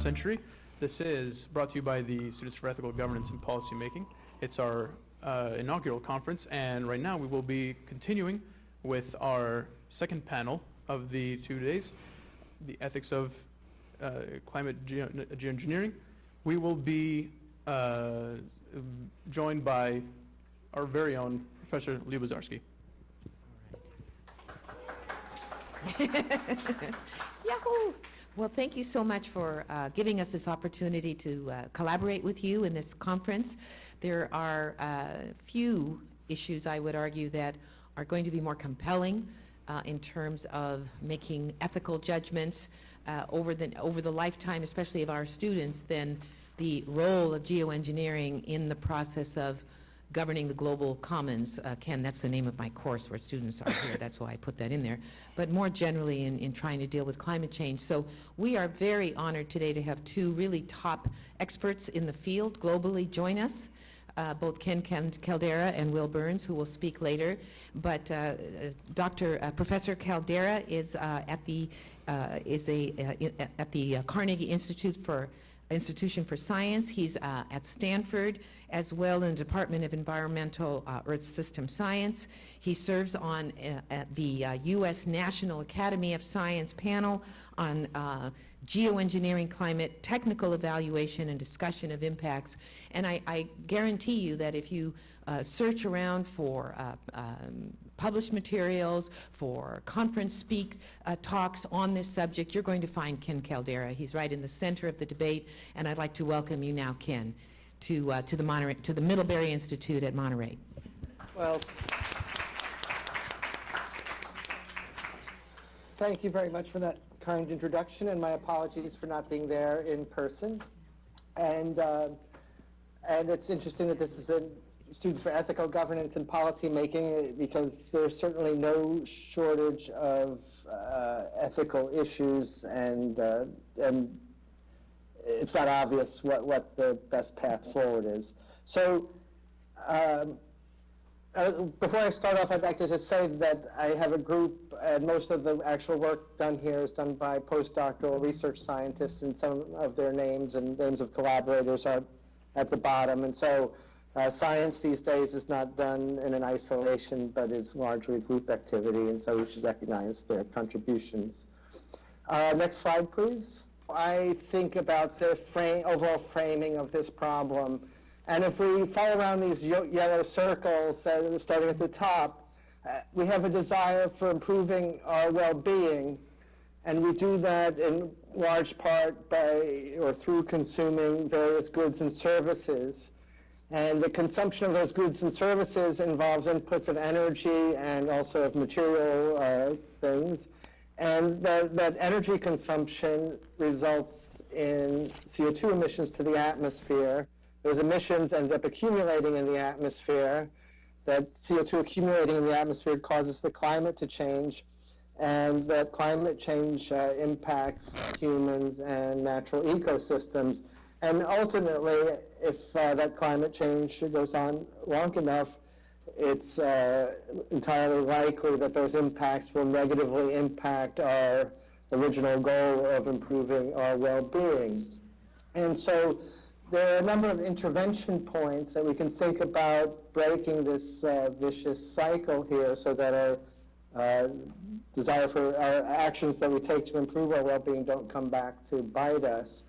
century. This is brought to you by the Students for Ethical Governance and Policy Making. It's our inaugural conference, and right now we will be continuing with our second panel of the 2 days, the ethics of climate geoengineering. We will be joined by our very own Professor Lyuba Zarsky. Yahoo! Well, thank you so much for giving us this opportunity to collaborate with you in this conference. There are few issues, I would argue, that are going to be more compelling in terms of making ethical judgments over the lifetime, especially of our students, than the role of geoengineering in the process of governing the global commons. Ken, that's the name of my course where students are here. That's why I put that in there. But more generally in trying to deal with climate change. So we are very honored today to have two really top experts in the field globally join us. Both Ken Caldeira and Wil Burns, who will speak later. But Professor Caldeira is at the Carnegie Institution for Science. He's at Stanford, as well in the Department of Environmental Earth System Science. He serves on at the U.S. National Academy of Science panel on geoengineering climate, technical evaluation, and discussion of impacts. And I guarantee you that if you search around for published materials, for conference talks on this subject, you're going to find Ken Caldeira. He's right in the center of the debate, and I'd like to welcome you now, Ken, to the Middlebury Institute at Monterey. Well, thank you very much for that kind introduction, and my apologies for not being there in person. And it's interesting that this is a Students for Ethical Governance and Policy Making, because there's certainly no shortage of ethical issues, and it's not obvious what the best path forward is. So before I start off, I'd like to just say that I have a group, and most of the actual work done here is done by postdoctoral research scientists, and some of their names and names of collaborators are at the bottom. And so science these days is not done in an isolation, but is largely a group activity, and so we should recognize their contributions. Next slide, please. I think about the overall framing of this problem, and if we follow around these yellow circles starting at the top, we have a desire for improving our well-being, and we do that in large part by or through consuming various goods and services. And the consumption of those goods and services involves inputs of energy and also of material things. And that energy consumption results in CO2 emissions to the atmosphere. Those emissions end up accumulating in the atmosphere. That CO2 accumulating in the atmosphere causes the climate to change. And that climate change impacts humans and natural ecosystems. And ultimately, if that climate change goes on long enough, it's entirely likely that those impacts will negatively impact our original goal of improving our well-being. And so there are a number of intervention points that we can think about breaking this vicious cycle here, so that our desire for our actions that we take to improve our well-being don't come back to bite us.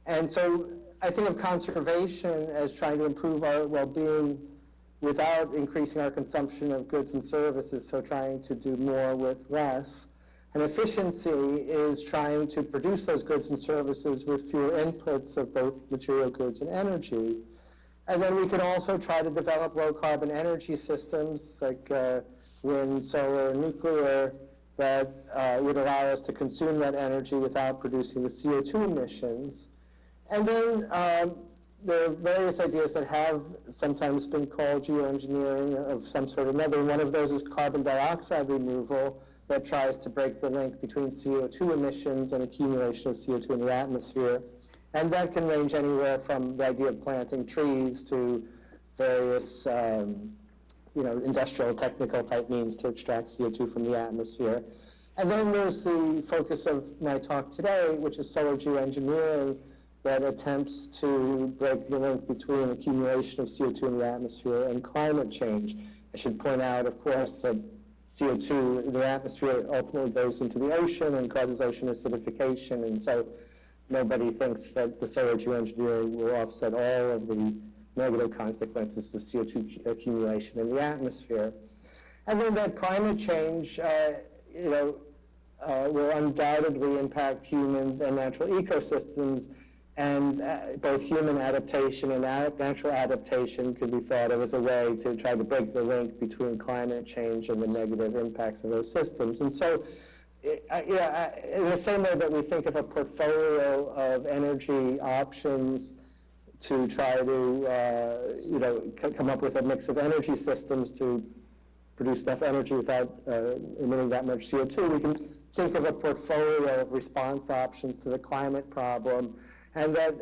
And so I think of conservation as trying to improve our well-being without increasing our consumption of goods and services, so trying to do more with less. And efficiency is trying to produce those goods and services with fewer inputs of both material goods and energy. And then we can also try to develop low-carbon energy systems like wind, solar, and nuclear that would allow us to consume that energy without producing the CO2 emissions. And then there are various ideas that have sometimes been called geoengineering of some sort or another. One of those is carbon dioxide removal, that tries to break the link between CO2 emissions and accumulation of CO2 in the atmosphere. And that can range anywhere from the idea of planting trees to various industrial technical type means to extract CO2 from the atmosphere. And then there's the focus of my talk today, which is solar geoengineering, that attempts to break the link between accumulation of CO2 in the atmosphere and climate change. I should point out, of course, that CO2 in the atmosphere ultimately goes into the ocean and causes ocean acidification, and so nobody thinks that the solar geoengineering will offset all of the negative consequences of CO2 accumulation in the atmosphere. And then that climate change, will undoubtedly impact humans and natural ecosystems, and both human adaptation and natural adaptation could be thought of as a way to try to break the link between climate change and the negative impacts of those systems. And so, in the same way that we think of a portfolio of energy options to try to, come up with a mix of energy systems to produce enough energy without emitting that much CO2, we can think of a portfolio of response options to the climate problem. And that,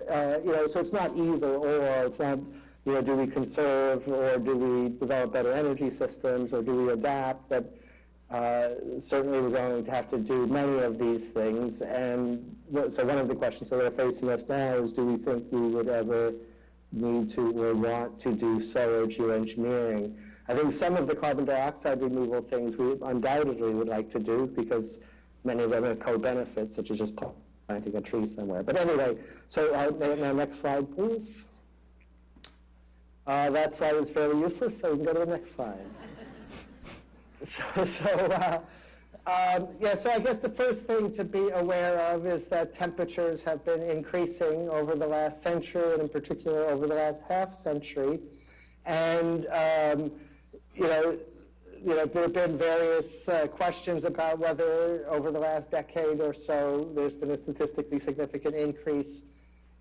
so it's not either or, it's not, do we conserve or do we develop better energy systems or do we adapt, but certainly we're going to have to do many of these things. And so one of the questions that are facing us now is, do we think we would ever need to or want to do solar geoengineering? I think some of the carbon dioxide removal things we undoubtedly would like to do because many of them have co-benefits, such as just planting a tree somewhere. But anyway, so now next slide, please. That slide is fairly useless, so we can go to the next slide. So I guess the first thing to be aware of is that temperatures have been increasing over the last century, and in particular over the last half century. And, there have been various questions about whether over the last decade or so there's been a statistically significant increase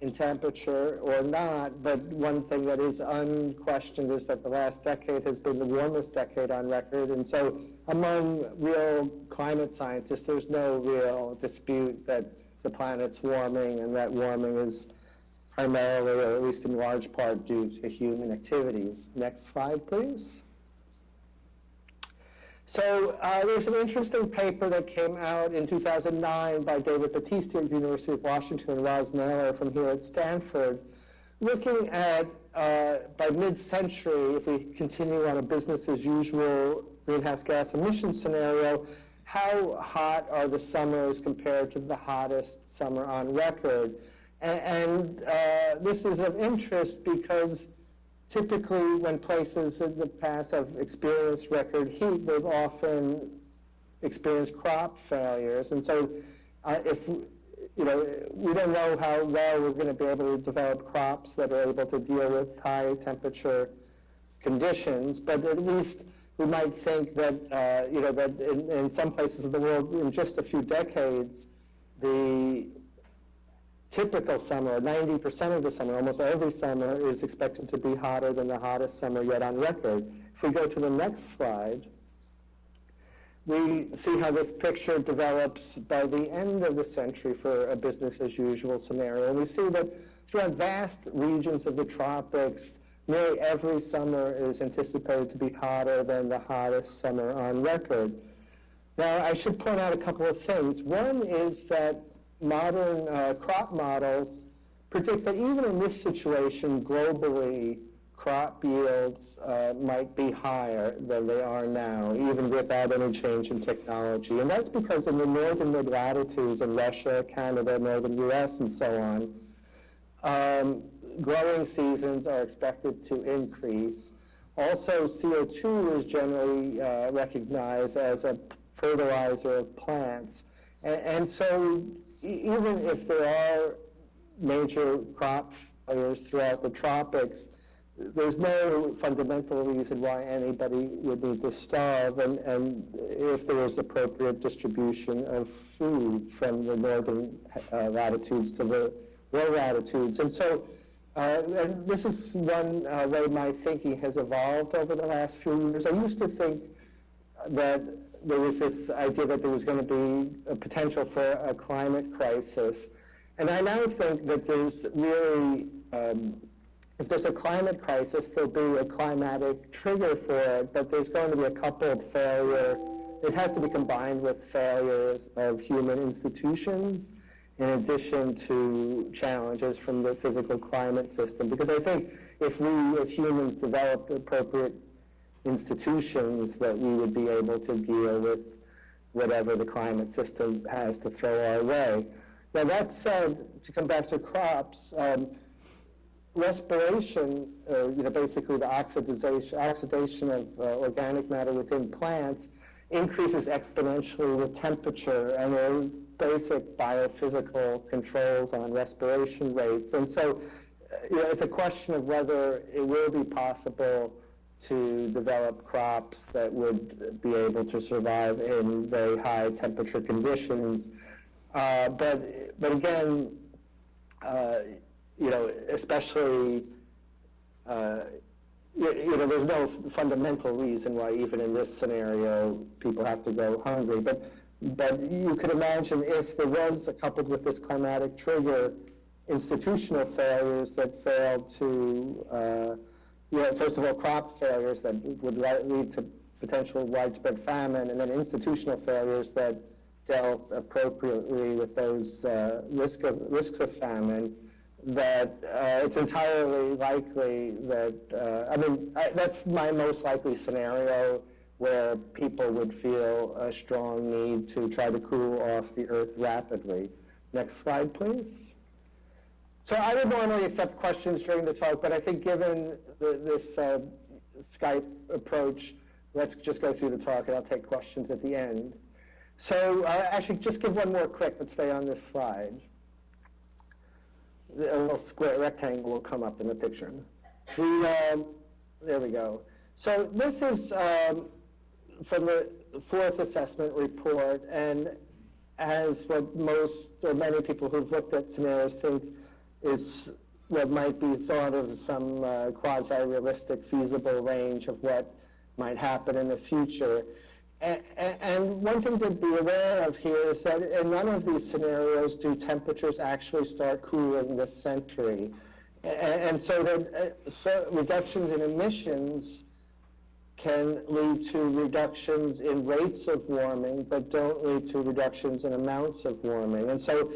in temperature or not. But one thing that is unquestioned is that the last decade has been the warmest decade on record. And so among real climate scientists, there's no real dispute that the planet's warming, and that warming is primarily, or at least in large part, due to human activities. Next slide, please. So there's an interesting paper that came out in 2009 by David Battiste at the University of Washington and Roz Naylor from here at Stanford, looking at, by mid-century, if we continue on a business-as-usual greenhouse gas emission scenario, how hot are the summers compared to the hottest summer on record? And this is of interest because typically when places in the past have experienced record heat, they've often experienced crop failures. And so if, we don't know how well we're going to be able to develop crops that are able to deal with high temperature conditions, but at least we might think that, that in some places of the world, in just a few decades, the typical summer, 90% of the summer, almost every summer, is expected to be hotter than the hottest summer yet on record. If we go to the next slide, we see how this picture develops by the end of the century for a business-as-usual scenario. And we see that throughout vast regions of the tropics, nearly every summer is anticipated to be hotter than the hottest summer on record. Now, I should point out a couple of things. One is that modern crop models predict that even in this situation, globally, crop yields might be higher than they are now, even without any change in technology. And that's because in the northern mid-latitudes in Russia, Canada, northern US, and so on, growing seasons are expected to increase. Also, CO2 is generally recognized as a fertilizer of plants. And so even if there are major crop failures throughout the tropics, there's no fundamental reason why anybody would need to starve, and if there was appropriate distribution of food from the northern latitudes to the low latitudes. And so and this is one way my thinking has evolved over the last few years. I used to think that there was this idea that there was going to be a potential for a climate crisis. And I now think that there's really, if there's a climate crisis, there'll be a climatic trigger for it, but there's going to be a coupled failure. It has to be combined with failures of human institutions in addition to challenges from the physical climate system. Because I think if we as humans developed appropriate institutions, that we would be able to deal with whatever the climate system has to throw our way. Now that said, to come back to crops, respiration, basically the oxidation of organic matter within plants, increases exponentially with temperature, and there are basic biophysical controls on respiration rates. And so, it's a question of whether it will be possible to develop crops that would be able to survive in very high temperature conditions. But again, especially, there's no fundamental reason why even in this scenario people have to go hungry. But you could imagine if there was, coupled with this climatic trigger, institutional failures that failed to, first of all, crop failures that would lead to potential widespread famine, and then institutional failures that dealt appropriately with those risks of famine, that it's entirely likely that, that's my most likely scenario, where people would feel a strong need to try to cool off the Earth rapidly. Next slide, please. So I would normally accept questions during the talk, but I think given this Skype approach, let's just go through the talk and I'll take questions at the end. So actually, just give one more click, but stay on this slide. A little square rectangle will come up in the picture. There we go. So this is from the fourth assessment report, and as what most or many people who've looked at scenarios think is what might be thought of as some quasi-realistic, feasible range of what might happen in the future. And one thing to be aware of here is that in none of these scenarios do temperatures actually start cooling this century. And so that reductions in emissions can lead to reductions in rates of warming, but don't lead to reductions in amounts of warming. And so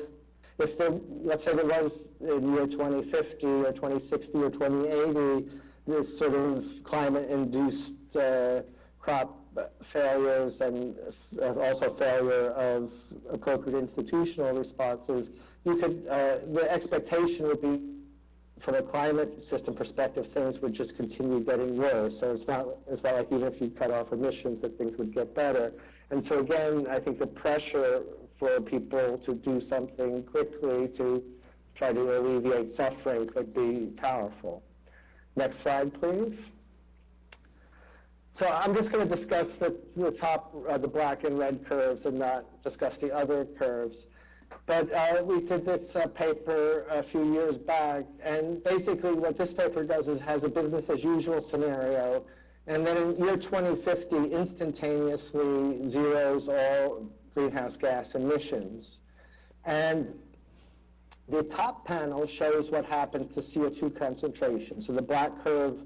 if let's say there was in year 2050 or 2060 or 2080, this sort of climate-induced crop failures and also failure of appropriate institutional responses, you could, the expectation would be, from a climate system perspective, things would just continue getting worse. So it's not like even if you cut off emissions that things would get better. And so again, I think the pressure for people to do something quickly to try to alleviate suffering could be powerful. Next slide, please. So I'm just going to discuss the top, the black and red curves, and not discuss the other curves. But we did this paper a few years back, and basically what this paper does is has a business as usual scenario, and then in year 2050 instantaneously zeroes all greenhouse gas emissions. And the top panel shows what happens to CO2 concentration. So the black curve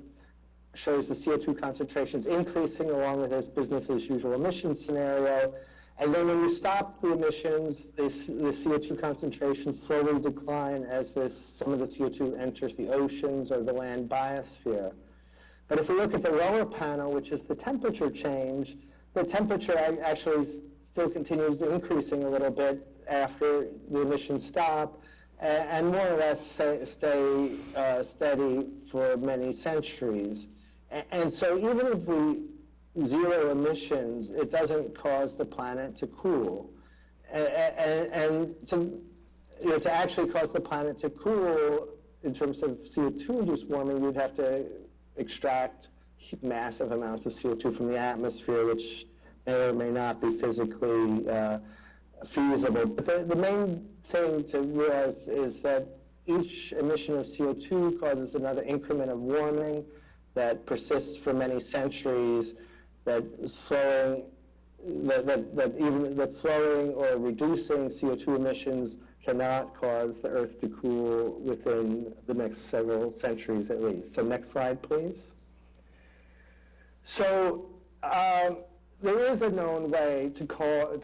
shows the CO2 concentrations increasing along with this business as usual emissions scenario. And then when you stop the emissions, the CO2 concentrations slowly decline as some of the CO2 enters the oceans or the land biosphere. But if we look at the lower panel, which is the temperature change, the temperature actually still continues increasing a little bit after the emissions stop, and more or less stay steady for many centuries. And so even if we zero emissions, it doesn't cause the planet to cool. And to actually cause the planet to cool in terms of CO2-induced warming, we'd have to extract massive amounts of CO2 from the atmosphere, which may or may not be physically feasible. But the main thing to realize is that each emission of CO2 causes another increment of warming that persists for many centuries, that slowing or reducing CO2 emissions cannot cause the Earth to cool within the next several centuries at least. So next slide, please. So there is a known way to cool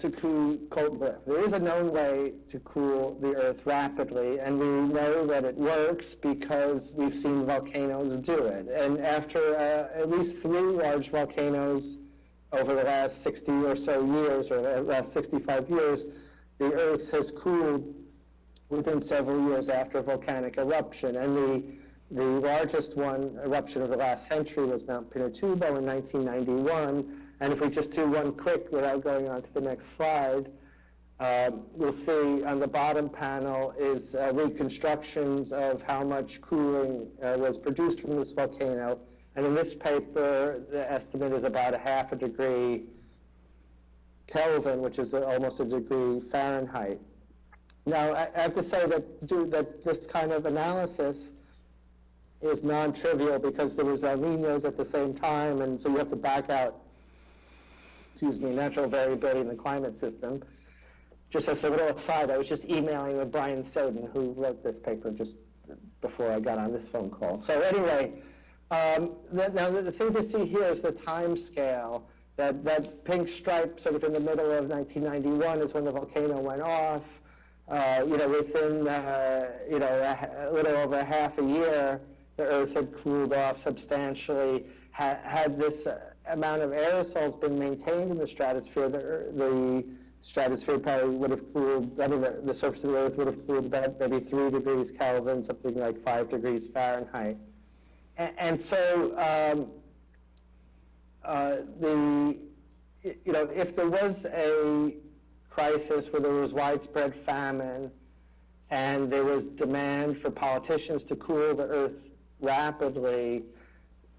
the Earth rapidly, and we know that it works because we've seen volcanoes do it. And after at least 3 large volcanoes over the last 60 or so years, or the last 65 years, the Earth has cooled within several years after volcanic eruption. And the largest eruption of the last century was Mount Pinatubo in 1991. And if we just do one quick without going on to the next slide, we'll see on the bottom panel is reconstructions of how much cooling was produced from this volcano. And in this paper, the estimate is about 0.5 degree Kelvin, which is almost a degree Fahrenheit. Now, I have to say that this kind of analysis is non-trivial because there was El Niños at the same time, and so you have to back out, natural variability in the climate system. Just as a little aside, I was just emailing with Brian Soden, who wrote this paper just before I got on this phone call. So anyway, now the thing to see here is the time scale. That pink stripe sort of in the middle of 1991 is when the volcano went off. Within a little over half a year, the Earth had cooled off substantially. Had this amount of aerosols been maintained in the stratosphere, the stratosphere probably would have cooled, the surface of the Earth would have cooled about maybe 3 degrees Kelvin, something like 5 degrees Fahrenheit. And so, if there was a crisis where there was widespread famine and there was demand for politicians to cool the Earth rapidly,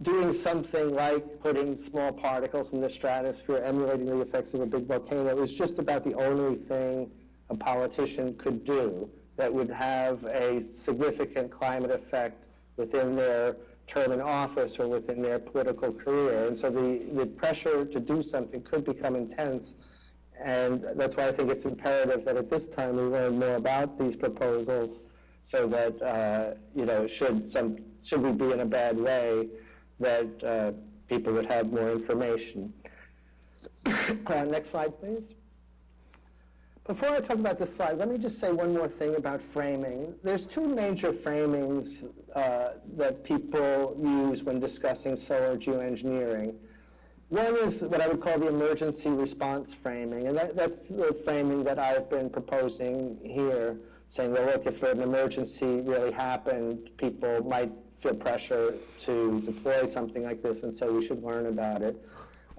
doing something like putting small particles in the stratosphere, emulating the effects of a big volcano, is just about the only thing a politician could do that would have a significant climate effect within their term in office or within their political career. And so the pressure to do something could become intense. And that's why I think it's imperative that at this time we learn more about these proposals so that, should we be in a bad way, that people would have more information. Next slide, please. Before I talk about this slide, let me just say one more thing about framing. There's 2 major framings that people use when discussing solar geoengineering. One is what I would call the emergency response framing, and that's the framing that I've been proposing here, saying, well, look, if an emergency really happened, people might feel pressure to deploy something like this, and so we should learn about it.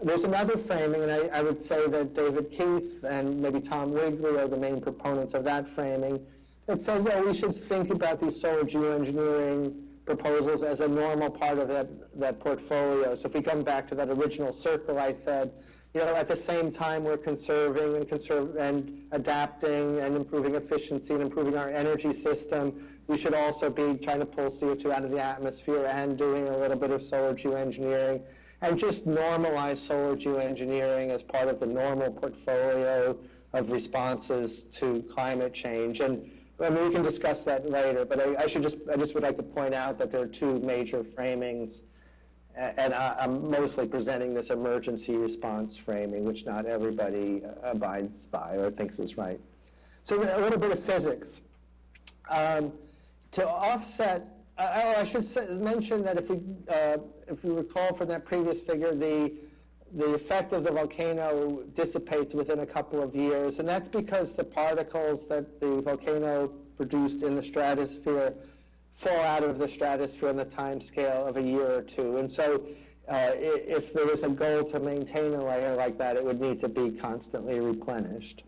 There's another framing, and I would say that David Keith and maybe Tom Wigley are the main proponents of that framing. It says, we should think about these solar geoengineering proposals as a normal part of that portfolio. So if we come back to that original circle, I said, at the same time we're conserving and adapting and improving efficiency and improving our energy system, we should also be trying to pull CO2 out of the atmosphere and doing a little bit of solar geoengineering, and just normalize solar geoengineering as part of the normal portfolio of responses to climate change. And we can discuss that later, but I just would like to point out that there are 2 major framings, and I'm mostly presenting this emergency response framing, which not everybody abides by or thinks is right. So a little bit of physics. To offset, I should mention that if we recall from that previous figure, the effect of the volcano dissipates within a couple of years, and that's because the particles that the volcano produced in the stratosphere fall out of the stratosphere on the time scale of a year or 2. And so if there was a goal to maintain a layer like that, it would need to be constantly replenished.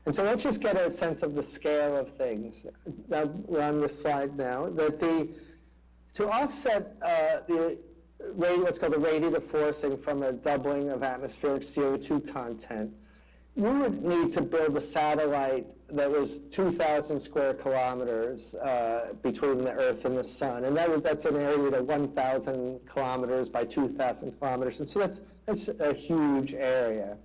And so let's just get a sense of the scale of things. Now, we're on this slide now, that to offset what's called the radiative forcing from a doubling of atmospheric CO2 content, you would need to build a satellite that was 2,000 square kilometers between the Earth and the Sun. And that's an area of 1,000 kilometers by 2,000 kilometers. And so that's a huge area.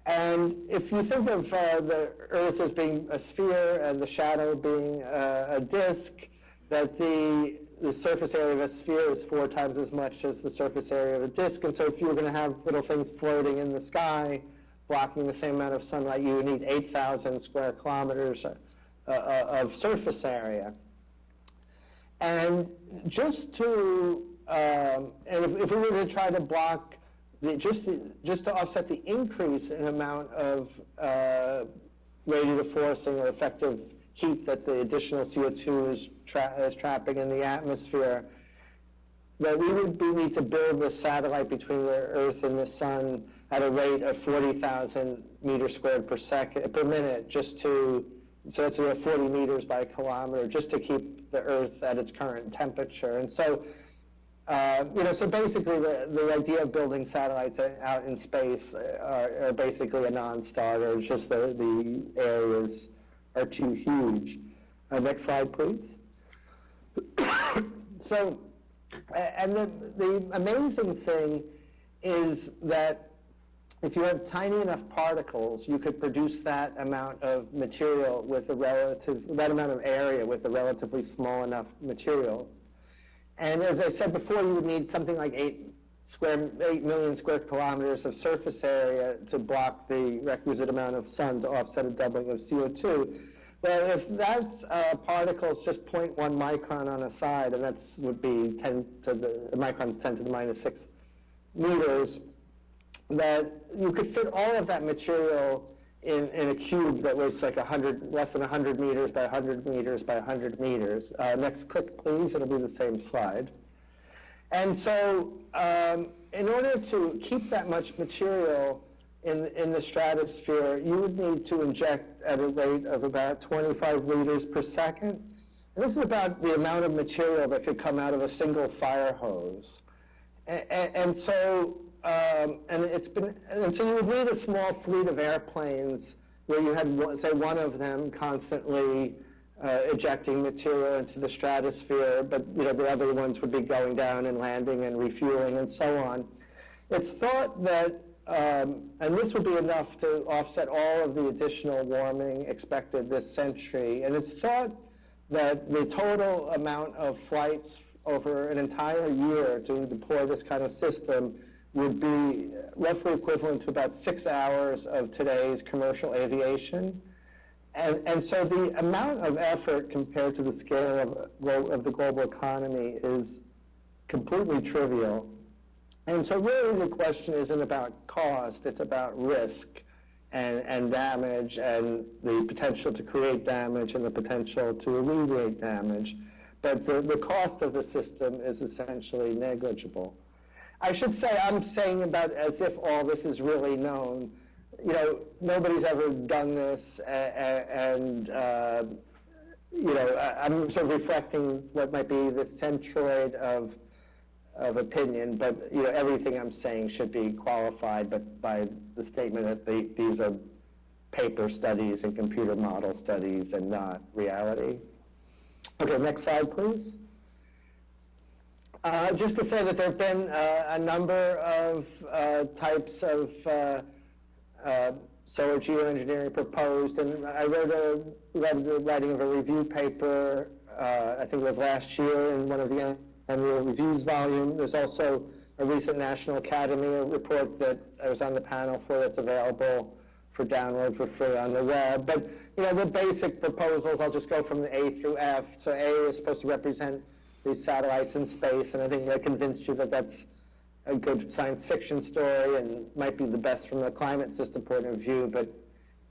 And if you think of the Earth as being a sphere and the shadow being a disk, that the the surface area of a sphere is 4 times as much as the surface area of a disk, and so if you were going to have little things floating in the sky, blocking the same amount of sunlight, you would need 8,000 square kilometers of surface area. And just to, and if we were to try to block, just to offset the increase in amount of radiative forcing or effective heat that the additional CO2 is trapping in the atmosphere, that we would need to build a satellite between the Earth and the Sun at a rate of 40,000 meters squared per minute, just to, so that's 40 meters by kilometer, just to keep the Earth at its current temperature. And so, so basically the idea of building satellites out in space are basically a non-starter. It's just the areas are too huge. Next slide, please. So, and the amazing thing is that if you have tiny enough particles, you could produce that amount of material with that amount of area with a relatively small enough materials. And as I said before, you would need something like 8 million square kilometers of surface area to block the requisite amount of sun to offset a doubling of CO2. Well, if that particle is just 0.1 micron on a side, and that would be 10 to the microns 10 to the minus 6 meters, that you could fit all of that material in a cube that was like less than 100 meters by 100 meters by 100 meters. Next click, please. It'll be the same slide. And so in order to keep that much material in the stratosphere, you would need to inject at a rate of about 25 liters per second. And this is about the amount of material that could come out of a single fire hose. And so you would need a small fleet of airplanes where you had, say, one of them constantly ejecting material into the stratosphere, but the other ones would be going down and landing and refueling and so on. It's thought that, and this would be enough to offset all of the additional warming expected this century, and it's thought that the total amount of flights over an entire year to deploy this kind of system would be roughly equivalent to about 6 hours of today's commercial aviation. And so the amount of effort compared to the scale of the global economy is completely trivial. And so really the question isn't about cost, it's about risk and damage and the potential to create damage and the potential to alleviate damage. But the cost of the system is essentially negligible. I should say, I'm saying about as if all this is really known. Nobody's ever done this, and I'm sort of reflecting what might be the centroid of opinion, but everything I'm saying should be qualified by the statement that these are paper studies and computer model studies and not reality. Okay, next slide, please. Just to say that there have been a number of types of solar geoengineering proposed, and I read the writing of a review paper, I think it was last year in one of the annual reviews volume. There's also a recent National Academy report that I was on the panel for that's available for download for free on the web. But the basic proposals, I'll just go from the A through F. So A is supposed to represent these satellites in space, and I think I convinced you that that's a good science fiction story and might be the best from the climate system point of view, but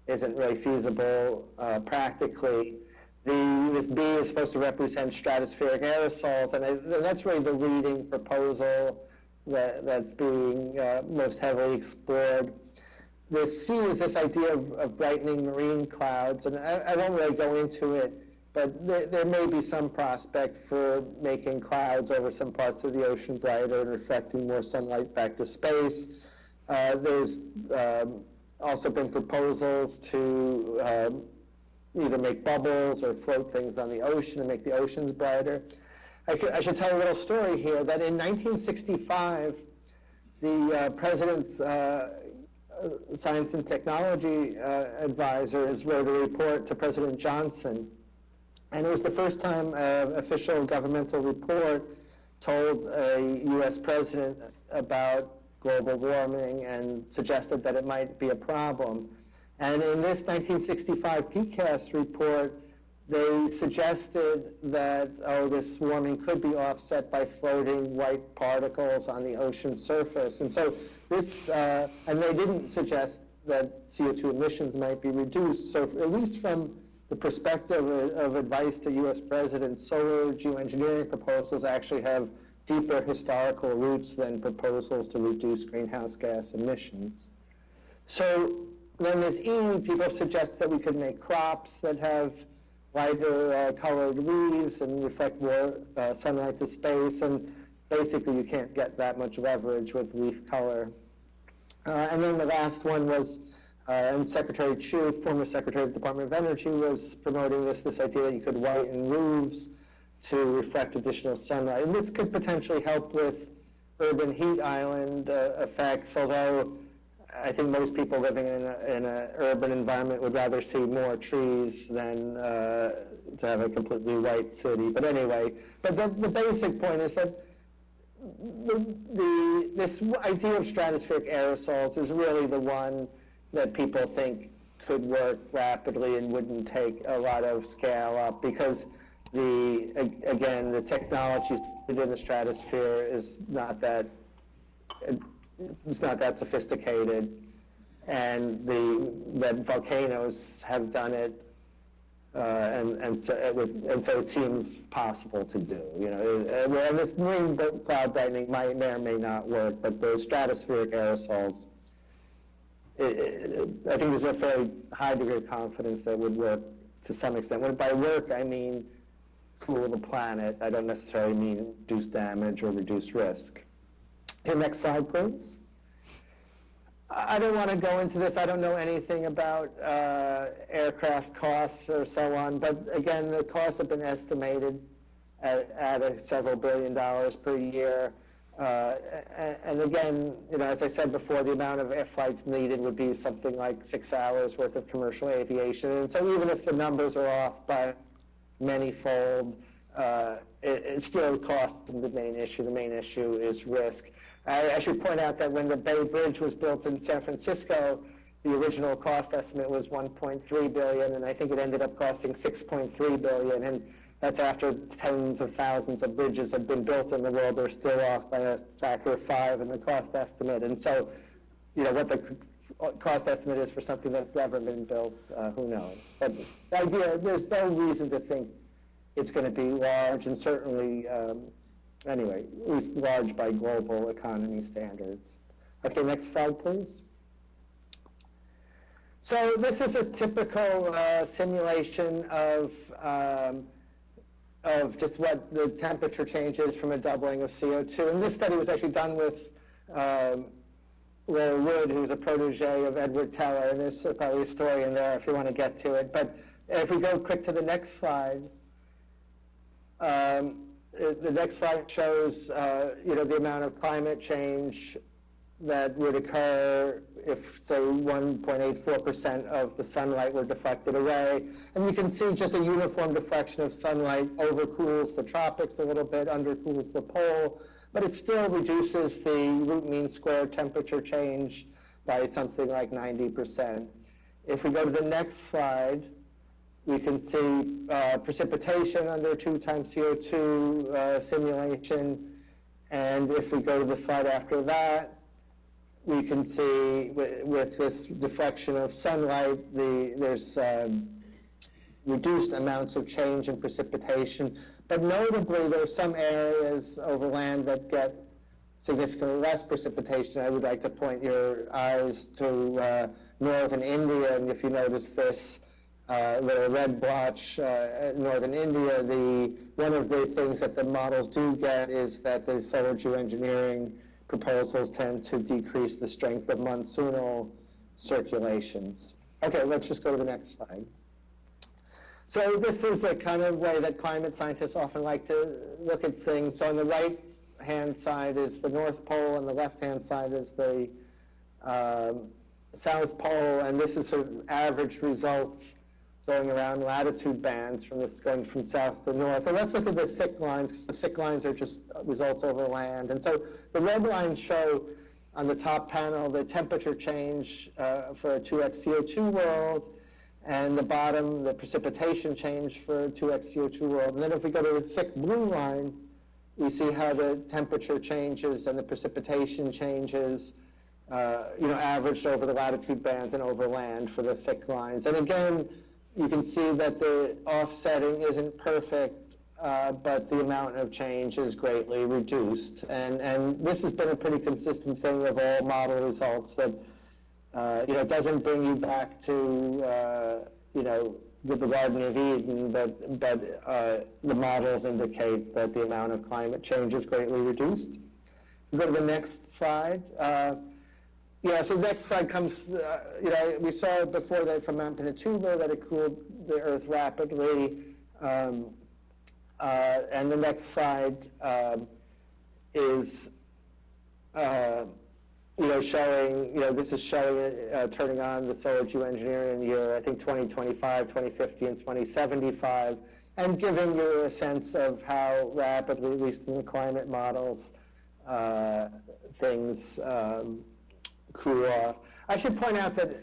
isn't really feasible practically. This B is supposed to represent stratospheric aerosols, and that's really the leading proposal that's being most heavily explored. The C is this idea of brightening marine clouds, and I won't really go into it, but there may be some prospect for making clouds over some parts of the ocean brighter and reflecting more sunlight back to space. There's also been proposals to either make bubbles or float things on the ocean and make the oceans brighter. I should tell a little story here that in 1965, the president's science and technology advisors wrote a report to President Johnson. And it was the first time an official governmental report told a U.S. president about global warming and suggested that it might be a problem. And in this 1965 PCAST report, they suggested that, oh, this warming could be offset by floating white particles on the ocean surface. And so this, and they didn't suggest that CO2 emissions might be reduced. So at least from the perspective of advice to U.S. presidents, solar geoengineering proposals actually have deeper historical roots than proposals to reduce greenhouse gas emissions. So then there's E, people suggest that we could make crops that have lighter colored leaves and reflect more sunlight to space, and basically you can't get that much leverage with leaf color. And then the last one was, and Secretary Chu, former Secretary of the Department of Energy, was promoting this idea that you could whiten roofs to reflect additional sunlight. And this could potentially help with urban heat island effects, although I think most people living in an urban environment would rather see more trees than to have a completely white city. But anyway, but the basic point is that this idea of stratospheric aerosols is really the one that people think could work rapidly and wouldn't take a lot of scale up, because again, the technology in the stratosphere is not that sophisticated, and that volcanoes have done it, and so it seems possible to do. You know, and this marine cloud brightening may or may not work, but the stratospheric aerosols, I think there's a fairly high degree of confidence that would work to some extent. When by work, I mean cool the planet. I don't necessarily mean reduce damage or reduce risk. Okay, next slide, please. I don't want to go into this. I don't know anything about aircraft costs or so on, but again, the costs have been estimated at several $billion per year. And again, you know, as I said before, the amount of air flights needed would be something like 6 hours worth of commercial aviation. And so even if the numbers are off by many-fold, it still costs the main issue. The main issue is risk. I should point out that when the Bay Bridge was built in San Francisco, the original cost estimate was $1.3 billion, and I think it ended up costing $6.3 billion. And that's after tens of thousands of bridges have been built in the world. They're still off by a factor of 5 in the cost estimate. And so, you know, what the cost estimate is for something that's never been built, who knows? But the idea, there's no reason to think it's going to be large, and certainly, anyway, at least large by global economy standards. Okay, next slide, please. So this is a typical simulation of just what the temperature changes from a doubling of CO2. And this study was actually done with Larry Wood, who's a protege of Edward Teller, and there's probably a story in there if you want to get to it. But if we go quick to the next slide, the next slide shows you know, the amount of climate change that would occur if, say, 1.84% of the sunlight were deflected away. And you can see just a uniform deflection of sunlight overcools the tropics a little bit, undercools the pole, but it still reduces the root mean square temperature change by something like 90%. If we go to the next slide, we can see precipitation under 2 times CO2 simulation. And if we go to the slide after that, we can see with this deflection of sunlight, there's reduced amounts of change in precipitation. But notably, there are some areas over land that get significantly less precipitation. I would like to point your eyes to northern India, and if you notice this little red blotch in northern India, one of the things that the models do get is that the solar geoengineering proposals tend to decrease the strength of monsoonal circulations. Okay, let's just go to the next slide. So this is a kind of way that climate scientists often like to look at things. So on the right-hand side is the North Pole, and the left-hand side is the South Pole, and this is sort of average results going around latitude bands from this going from south to north. And let's look at the thick lines, because the thick lines are just results over land. And so the red lines show on the top panel the temperature change for a 2x CO2 world, and the bottom, the precipitation change for a 2x CO2 world. And then if we go to the thick blue line, we see how the temperature changes and the precipitation changes, averaged over the latitude bands and over land for the thick lines. And again, you can see that the offsetting isn't perfect, but the amount of change is greatly reduced. And this has been a pretty consistent thing of all model results that, it doesn't bring you back to, with the Garden of Eden, but the models indicate that the amount of climate change is greatly reduced. Go to the next slide. So the next slide comes, we saw before that from Mount Pinatubo that it cooled the Earth rapidly. And the next slide is, showing, this is showing turning on the solar geoengineering in the year, I think 2025, 2050, and 2075, and giving you a sense of how rapidly, at least in the climate models, things cool off. I should point out that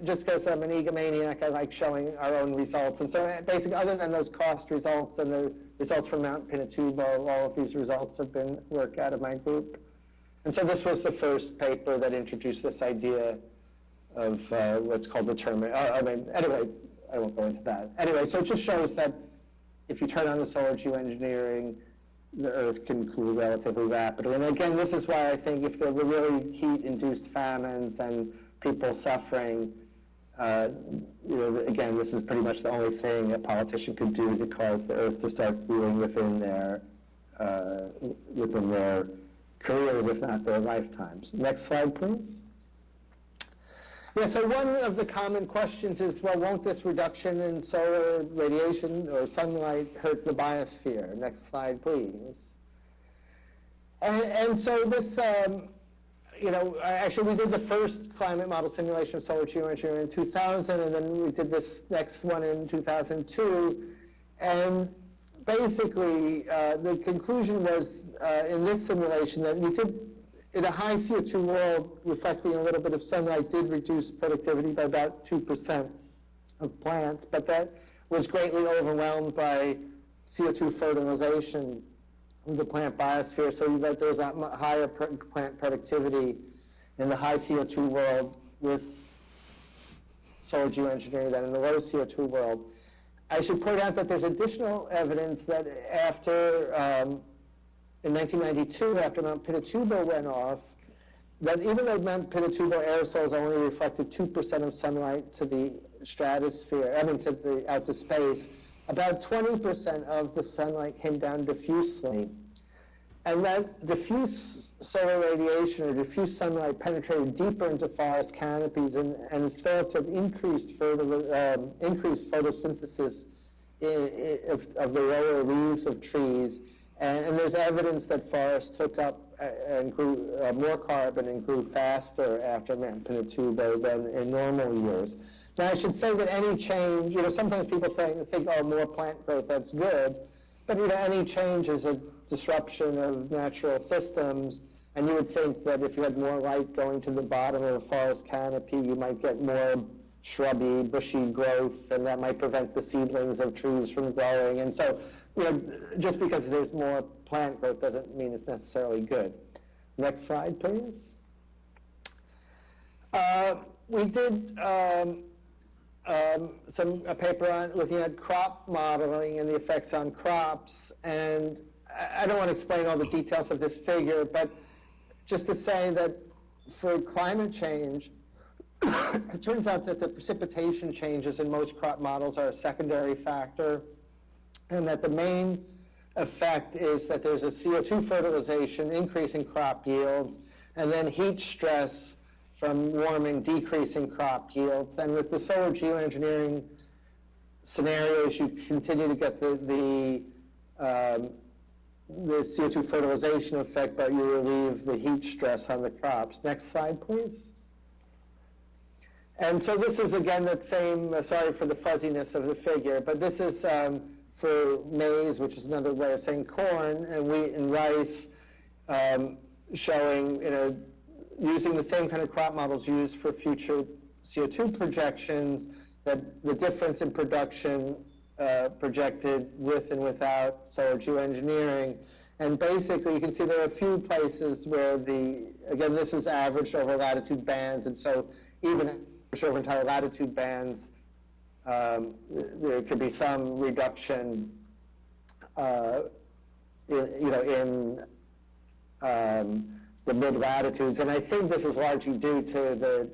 just because I'm an egomaniac, I like showing our own results. And so basically, other than those cost results and the results from Mount Pinatubo, all of these results have been work out of my group. And so this was the first paper that introduced this idea of what's called determinant. Anyway, I won't go into that. Anyway, so it just shows that if you turn on the solar geoengineering, the Earth can cool relatively rapidly. And again, this is why I think if there were really heat-induced famines and people suffering, again, this is pretty much the only thing a politician could do to cause the Earth to start cooling within their careers, if not their lifetimes. Next slide, please. Yeah, so one of the common questions is, well, won't this reduction in solar radiation or sunlight hurt the biosphere? Next slide, please. And so this, actually we did the first climate model simulation of solar geoengineering in 2000, and then we did this next one in 2002. And basically, the conclusion was in this simulation that we could, in a high CO2 world, reflecting a little bit of sunlight did reduce productivity by about 2% of plants, but that was greatly overwhelmed by CO2 fertilization of the plant biosphere, so that there's a higher plant productivity in the high CO2 world with solar geoengineering than in the low CO2 world. I should point out that there's additional evidence that after in 1992, after Mount Pinatubo went off, that even though Mount Pinatubo aerosols only reflected 2% of sunlight to the stratosphere, out to space, about 20% of the sunlight came down diffusely. And that diffuse solar radiation or diffuse sunlight penetrated deeper into forest canopies and is thought to have increased photosynthesis of the lower leaves of trees. And there's evidence that forests took up and grew more carbon and grew faster after Mount Pinatubo than in normal years. Now, I should say that any change, sometimes people think, oh, more plant growth, that's good. But, any change is a disruption of natural systems. And you would think that if you had more light going to the bottom of a forest canopy, you might get more shrubby, bushy growth, and that might prevent the seedlings of trees from growing. And so, just because there's more plant growth doesn't mean it's necessarily good. Next slide, please. We did a paper on looking at crop modeling and the effects on crops. And I don't want to explain all the details of this figure, but just to say that for climate change, it turns out that the precipitation changes in most crop models are a secondary factor, and that the main effect is that there's a CO2 fertilization, increase in crop yields, and then heat stress from warming, decreasing crop yields. And with the solar geoengineering scenarios, you continue to get the CO2 fertilization effect, but you relieve the heat stress on the crops. Next slide, please. And so this is, again, that same, sorry for the fuzziness of the figure, but this is for maize, which is another way of saying corn, and wheat and rice, showing, using the same kind of crop models used for future CO2 projections, that the difference in production projected with and without solar geoengineering. And basically, you can see there are a few places where again, this is averaged over latitude bands, and so even over entire latitude bands, there could be some reduction, in the mid-latitudes. And I think this is largely due to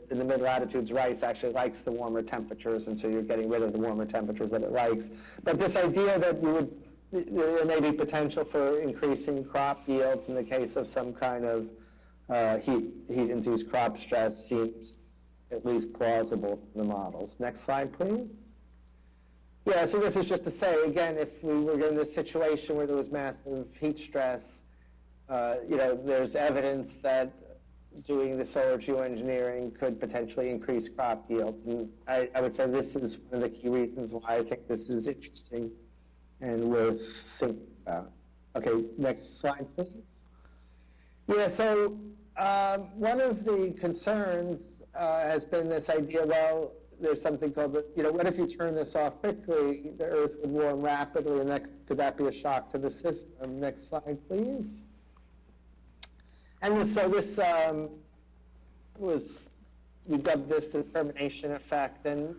in the mid-latitudes, rice actually likes the warmer temperatures, and so you're getting rid of the warmer temperatures that it likes. But this idea that there may be potential for increasing crop yields in the case of some kind of heat-induced crop stress seems at least plausible in the models. Next slide, please. Yeah, so this is just to say, again, if we were in this situation where there was massive heat stress, there's evidence that doing the solar geoengineering could potentially increase crop yields. And I would say this is one of the key reasons why I think this is interesting and worth thinking about. Okay, next slide, please. Yeah, so one of the concerns has been this idea, well, there's something called, what if you turn this off quickly, the Earth would warm rapidly, and could that be a shock to the system? Next slide, please. And so this we dubbed this the termination effect, and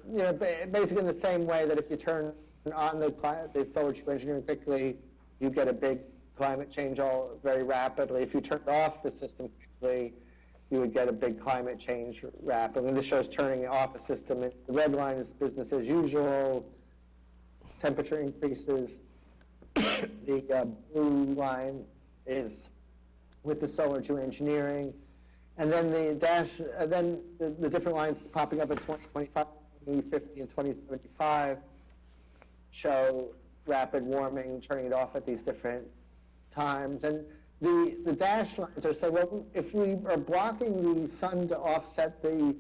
basically in the same way that if you turn on the solar geoengineering quickly, you get a big climate change very rapidly. If you turn off the system quickly, you would get a big climate change rapidly. And this shows turning off a system. The red line is business as usual, temperature increases. The blue line is with the solar geoengineering. And then the different lines popping up in 2025, 2050, and 2075 show rapid warming, turning it off at these different times. And the dashed lines are saying, well, if we are blocking the sun to offset the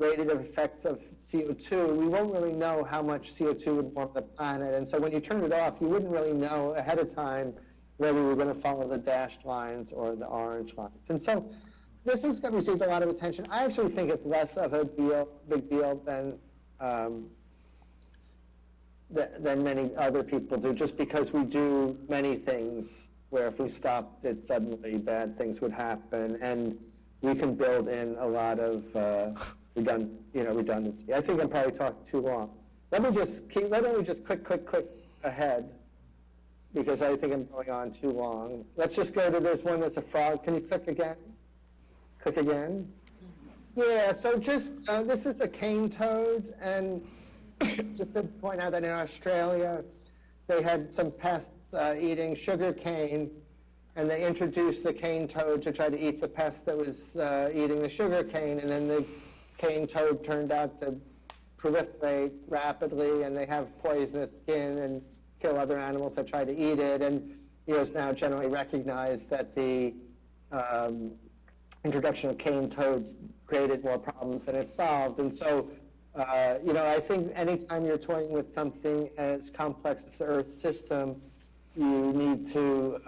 radiative effects of CO2, we won't really know how much CO2 would warm the planet. And so when you turn it off, you wouldn't really know ahead of time whether we were going to follow the dashed lines or the orange lines. And so this has received a lot of attention. I actually think it's less of a big deal than many other people do, just because we do many things where if we stopped it suddenly, bad things would happen, and we can build in a lot of redundancy. I think I'm probably talking too long. Let me just click ahead, because I think I'm going on too long. Let's just go to, there's one that's a frog. Can you click again? Click again. Yeah, so just, this is a cane toad, and just to point out that in Australia, they had some pests eating sugar cane, and they introduced the cane toad to try to eat the pest that was eating the sugar cane, and then the cane toad turned out to proliferate rapidly, and they have poisonous skin and kill other animals that try to eat it. And it's now generally recognized that the introduction of cane toads created more problems than it solved. And so I think anytime you're toying with something as complex as the Earth system, you need to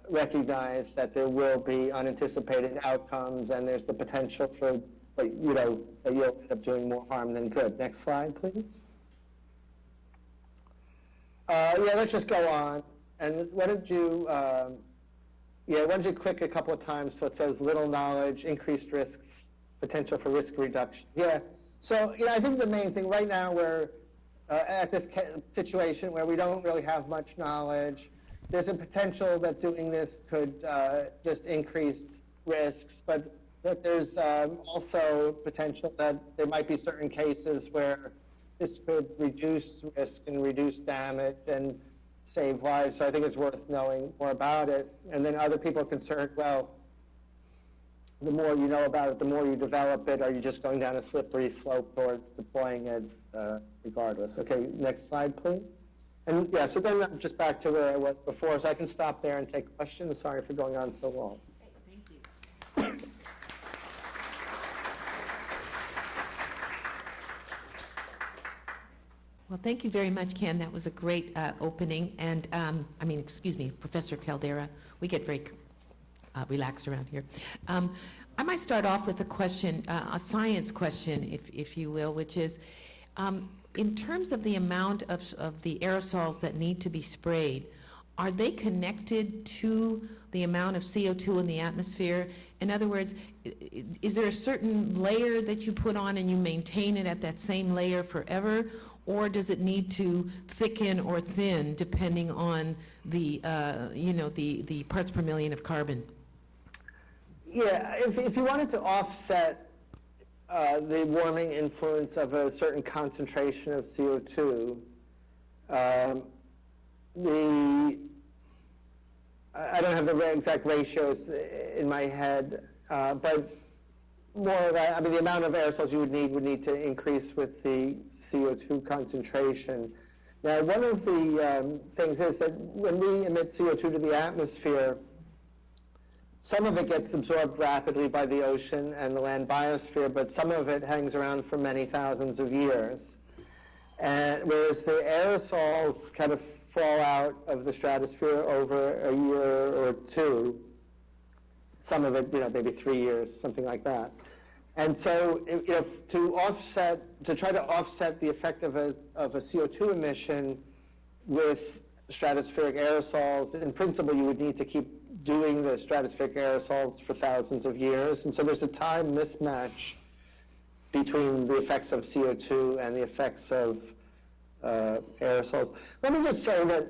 recognize that there will be unanticipated outcomes, and there's the potential for, that you'll end up doing more harm than good. Next slide, please. Let's just go on. And why don't you click a couple of times so it says little knowledge, increased risks, potential for risk reduction. Yeah. So, I think the main thing right now, we're at this situation where we don't really have much knowledge. There's a potential that doing this could just increase risks, but there's also potential that there might be certain cases where this could reduce risk and reduce damage and save lives. So I think it's worth knowing more about it. And then other people are concerned, well, the more you know about it, the more you develop it, are you just going down a slippery slope towards deploying it regardless? Okay, next slide, please. And yeah, so then I'm just back to where I was before, so I can stop there and take questions. Sorry for going on so long. Thank you. Well, thank you very much, Ken. That was a great opening. And, excuse me, Professor Caldeira, we get very relaxed around here. I might start off with a question, a science question, if you will, which is, in terms of the amount of the aerosols that need to be sprayed, are they connected to the amount of CO2 in the atmosphere? In other words, is there a certain layer that you put on and you maintain it at that same layer forever? Or does it need to thicken or thin depending on the, the parts per million of carbon? Yeah, if you wanted to offset the warming influence of a certain concentration of CO2, I don't have the exact ratios in my head, but more of that, the amount of aerosols you would need to increase with the CO2 concentration. Now, one of the things is that when we emit CO2 to the atmosphere, some of it gets absorbed rapidly by the ocean and the land biosphere, but some of it hangs around for many thousands of years. And whereas the aerosols kind of fall out of the stratosphere over a year or two, some of it, maybe 3 years, something like that. And so, to try to offset the effect of a CO2 emission with stratospheric aerosols, in principle, you would need to keep doing the stratospheric aerosols for thousands of years. And so there's a time mismatch between the effects of CO2 and the effects of aerosols. Let me just say that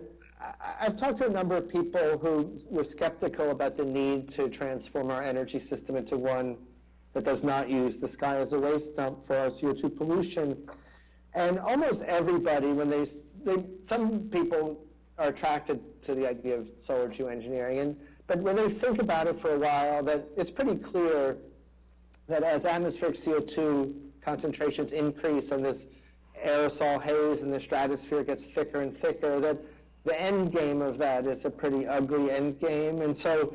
I've talked to a number of people who were skeptical about the need to transform our energy system into one that does not use the sky as a waste dump for our CO2 pollution. And almost everybody, some people are attracted to the idea of solar geoengineering, but when they think about it for a while, that it's pretty clear that as atmospheric CO2 concentrations increase and this aerosol haze in the stratosphere gets thicker and thicker, that the end game of that is a pretty ugly end game. And so,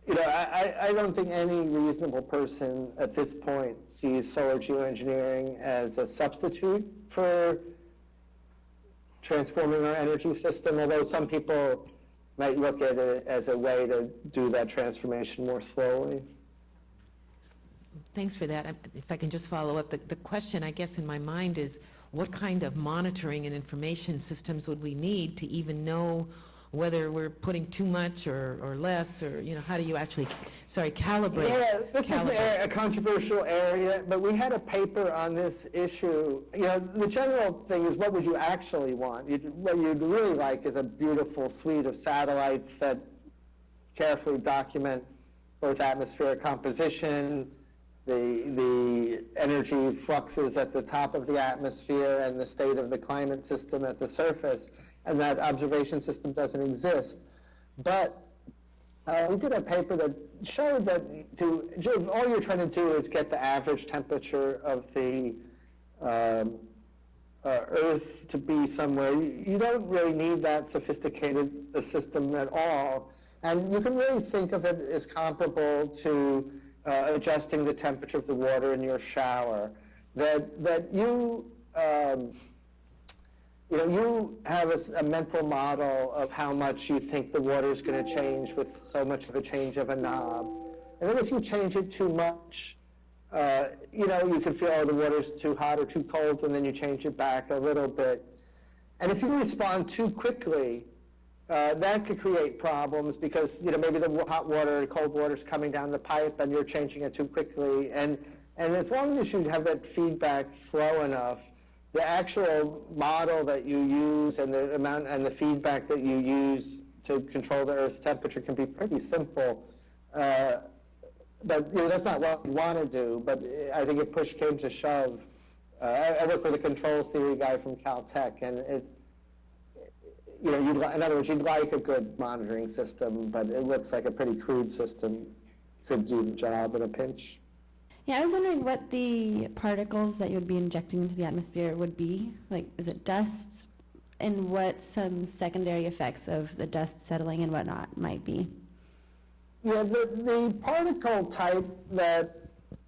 I don't think any reasonable person at this point sees solar geoengineering as a substitute for transforming our energy system, although some people might look at it as a way to do that transformation more slowly. Thanks for that. If I can just follow up, the question I guess in my mind is, what kind of monitoring and information systems would we need to even know whether we're putting too much or less, or how do you actually, calibrate? Yeah, this is a controversial area, but we had a paper on this issue. The general thing is, what would you actually want? What you'd really like is a beautiful suite of satellites that carefully document both atmospheric composition, the energy fluxes at the top of the atmosphere, and the state of the climate system at the surface. And that observation system doesn't exist. But we did a paper that showed that all you're trying to do is get the average temperature of the Earth to be somewhere. You don't really need that sophisticated a system at all. And you can really think of it as comparable to adjusting the temperature of the water in your shower. That you have a mental model of how much you think the water is going to change with so much of a change of a knob. And then if you change it too much, you can feel the water's too hot or too cold, and then you change it back a little bit. And if you respond too quickly, that could create problems because, maybe the hot water and cold water is coming down the pipe and you're changing it too quickly. And as long as you have that feedback slow enough, the actual model that you use and the amount and the feedback that you use to control the Earth's temperature can be pretty simple. But that's not what we want to do. But I think if push came to shove, I work with a controls theory guy from Caltech, and in other words, you'd like a good monitoring system, but it looks like a pretty crude system could do the job in a pinch. Yeah, I was wondering what the particles that you would be injecting into the atmosphere would be. Like, is it dust? And what some secondary effects of the dust settling and whatnot might be? Yeah, the particle type that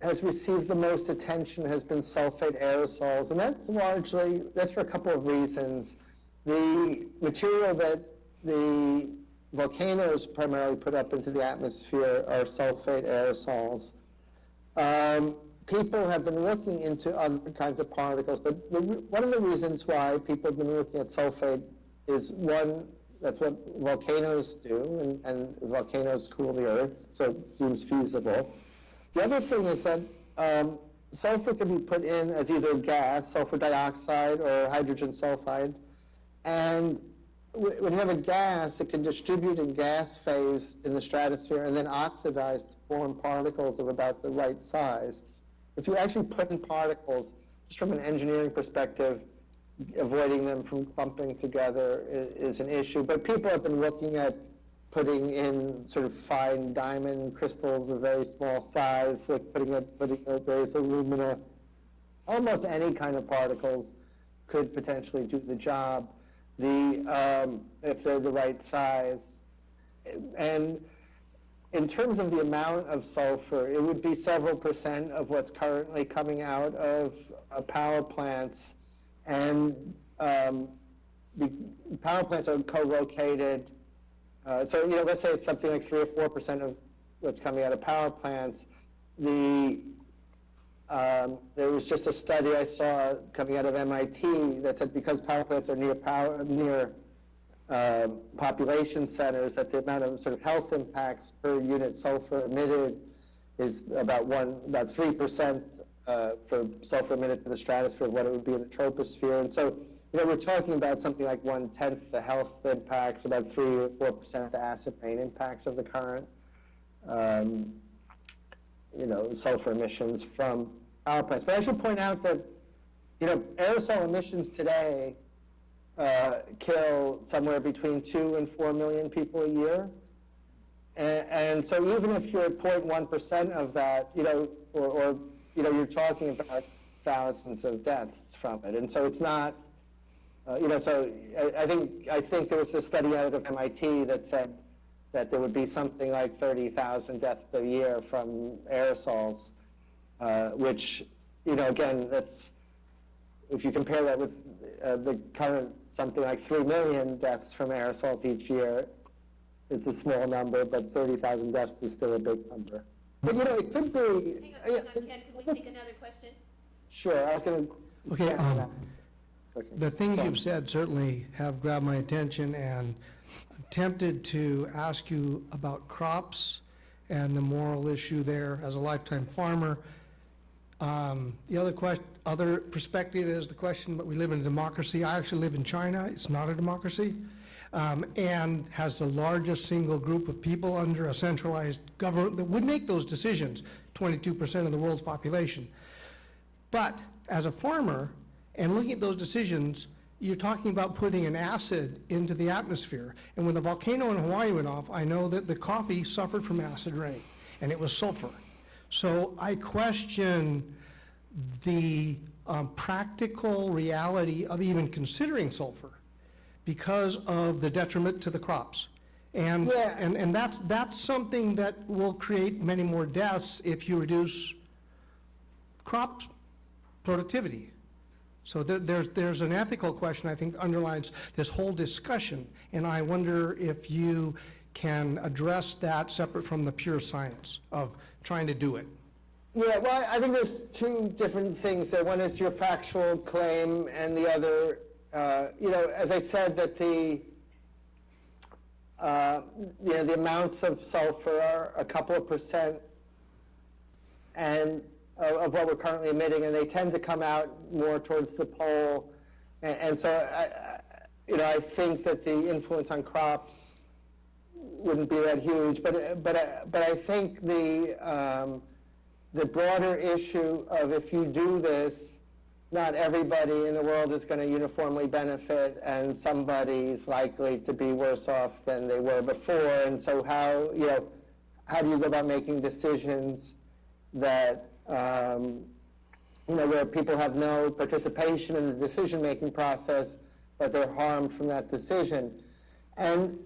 has received the most attention has been sulfate aerosols, and that's for a couple of reasons. The material that the volcanoes primarily put up into the atmosphere are sulfate aerosols. People have been looking into other kinds of particles, but one of the reasons why people have been looking at sulfate is, one, that's what volcanoes do, and volcanoes cool the earth, so it seems feasible. The other thing is that sulfur can be put in as either gas, sulfur dioxide, or hydrogen sulfide, and when you have a gas, it can distribute in gas phase in the stratosphere and then oxidize to form particles of about the right size. If you actually put in particles, just from an engineering perspective, avoiding them from clumping together is an issue. But people have been looking at putting in sort of fine diamond crystals of very small size, like putting various alumina. Almost any kind of particles could potentially do the job, if they're the right size. And in terms of the amount of sulfur, it would be several percent of what's currently coming out of power plants. And the power plants are co-located. So, let's say it's something like 3 or 4% of what's coming out of power plants. There was just a study I saw coming out of MIT that said because power plants are near population centers, that the amount of sort of health impacts per unit sulfur emitted is about 3% for sulfur emitted to the stratosphere of what it would be in the troposphere. And so, we're talking about something like 1/10 the health impacts, about 3 or 4% the acid rain impacts of the current, sulfur emissions from power plants. But I should point out that, aerosol emissions today kill somewhere between 2 and 4 million people a year. And so even if you're at 0.1% of that, you're talking about thousands of deaths from it. And so it's not, so I think there was a study out of MIT that said that there would be something like 30,000 deaths a year from aerosols, which, again, that's, if you compare that with the current something like 3 million deaths from aerosols each year, it's a small number, but 30,000 deaths is still a big number. But, it could be... Hang on, Ken, can we take another question? Sure, I was going to... Okay, the things you've said certainly have grabbed my attention, and I'm tempted to ask you about crops and the moral issue there as a lifetime farmer. The other perspective is the question, but we live in a democracy. I actually live in China. It's not a democracy, and has the largest single group of people under a centralized government that would make those decisions, 22% of the world's population. But as a farmer, and looking at those decisions, you're talking about putting an acid into the atmosphere. And when the volcano in Hawaii went off, I know that the coffee suffered from acid rain, and it was sulfur. So I question the practical reality of even considering sulfur because of the detriment to the crops. And, Yeah. and that's something that will create many more deaths if you reduce crop productivity. So there's an ethical question, I think, underlines this whole discussion, and I wonder if you can address that separate from the pure science of trying to do it. Yeah, well, I think there's two different things there. One is your factual claim, and the other, as I said, that the amounts of sulfur are a couple of percent and of what we're currently emitting, and they tend to come out more towards the pole. And so, I think that the influence on crops wouldn't be that huge. But I think the broader issue of if you do this, not everybody in the world is going to uniformly benefit, and somebody's likely to be worse off than they were before. And so how do you go about making decisions that where people have no participation in the decision-making process, but they're harmed from that decision? And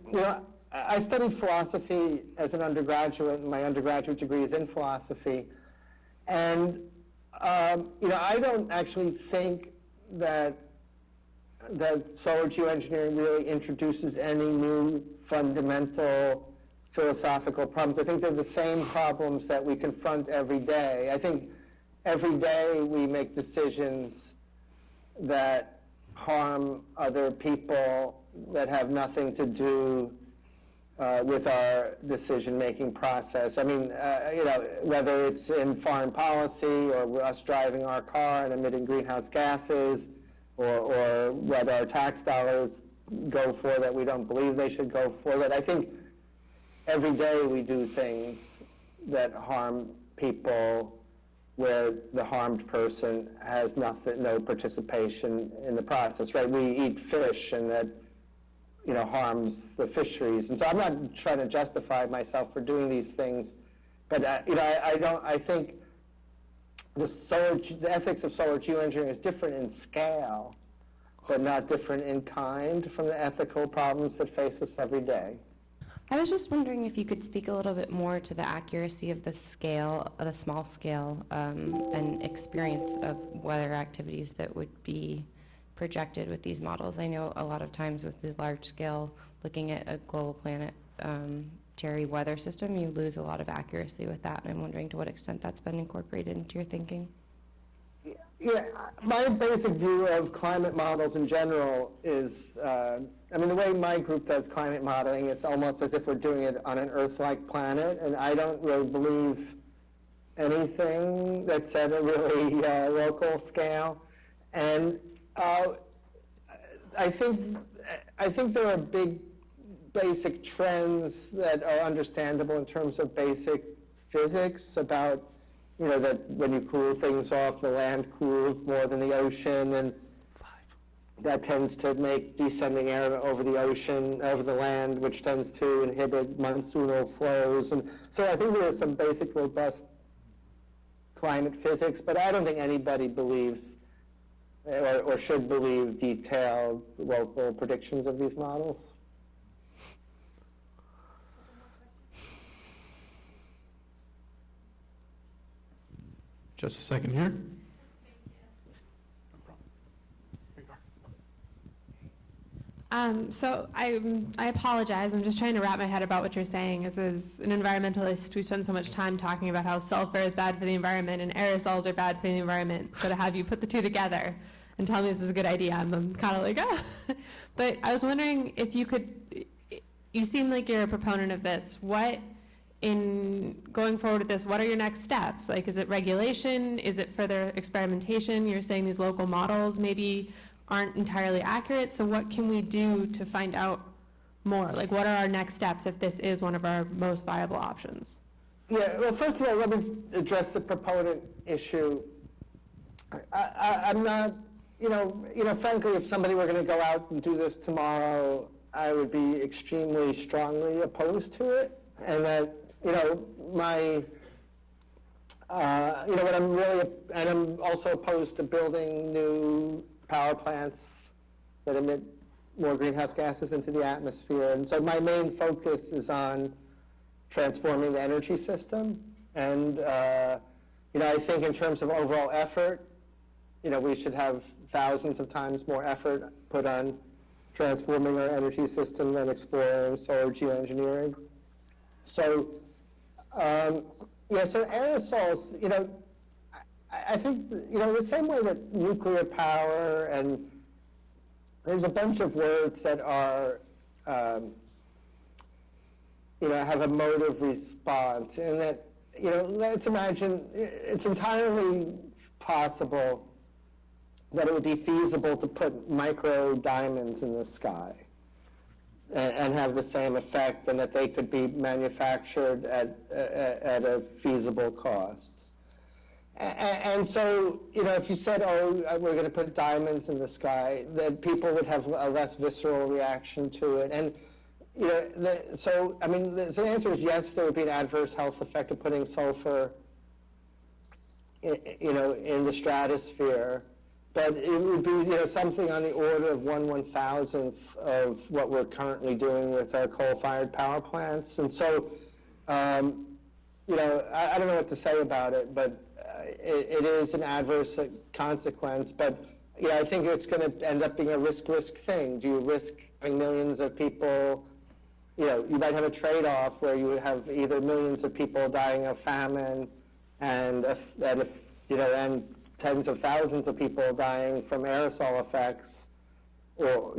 I studied philosophy as an undergraduate, and my undergraduate degree is in philosophy. And, I don't actually think that solar geoengineering really introduces any new fundamental philosophical problems. I think they're the same problems that we confront every day. I think every day we make decisions that harm other people that have nothing to do with our decision-making process. I mean, whether it's in foreign policy or us driving our car and emitting greenhouse gases, or what our tax dollars go for that we don't believe they should go for. That I think every day we do things that harm people where the harmed person has no participation in the process, right? We eat fish, and that harms the fisheries. And so I'm not trying to justify myself for doing these things, but I think the ethics of solar geoengineering is different in scale, but not different in kind from the ethical problems that face us every day. I was just wondering if you could speak a little bit more to the accuracy of the scale, the small scale, and experience of weather activities that would be projected with these models. I know a lot of times with the large scale, looking at a global planetary weather system, you lose a lot of accuracy with that. And I'm wondering to what extent that's been incorporated into your thinking. Yeah, my basic view of climate models in general is, the way my group does climate modeling, it's almost as if we're doing it on an Earth-like planet, and I don't really believe anything that's at a really local scale. And I think there are big basic trends that are understandable in terms of basic physics about, that when you cool things off, the land cools more than the ocean, and that tends to make descending air over the ocean, over the land, which tends to inhibit monsoonal flows. And so I think there is some basic robust climate physics, but I don't think anybody believes or should believe detailed local predictions of these models. Just a second here. So I apologize. I'm just trying to wrap my head about what you're saying. As an environmentalist, we spend so much time talking about how sulfur is bad for the environment and aerosols are bad for the environment. So to have you put the two together and tell me this is a good idea, I'm kind of like, ah. But I was wondering if you could, you seem like you're a proponent of this. What, in going forward with this, what are your next steps? Like, is it regulation? Is it further experimentation? You're saying these local models maybe aren't entirely accurate, so what can we do to find out more? Like, what are our next steps if this is one of our most viable options? Yeah, well, first of all, let me address the proponent issue. I'm not, frankly, if somebody were going to go out and do this tomorrow, I would be extremely strongly opposed to it. And that, what I'm really, and I'm also opposed to building new power plants that emit more greenhouse gases into the atmosphere. And so my main focus is on transforming the energy system. And, I think in terms of overall effort, we should have thousands of times more effort put on transforming our energy system than exploring solar geoengineering. So, so aerosols, I think, the same way that nuclear power, and there's a bunch of words that are, have a motive response, and that, let's imagine it's entirely possible that it would be feasible to put micro diamonds in the sky and have the same effect, and that they could be manufactured at a feasible cost. And so, if you said, we're going to put diamonds in the sky, then people would have a less visceral reaction to it. And, the answer is yes, there would be an adverse health effect of putting sulfur, in the stratosphere. But it would be, something on the order of 1/1000th of what we're currently doing with our coal-fired power plants. And so, I don't know what to say about it, but it is an adverse consequence, but I think it's going to end up being a risk thing. Do you risk having millions of people? You might have a trade-off where you have either millions of people dying of famine and tens of thousands of people dying from aerosol effects, or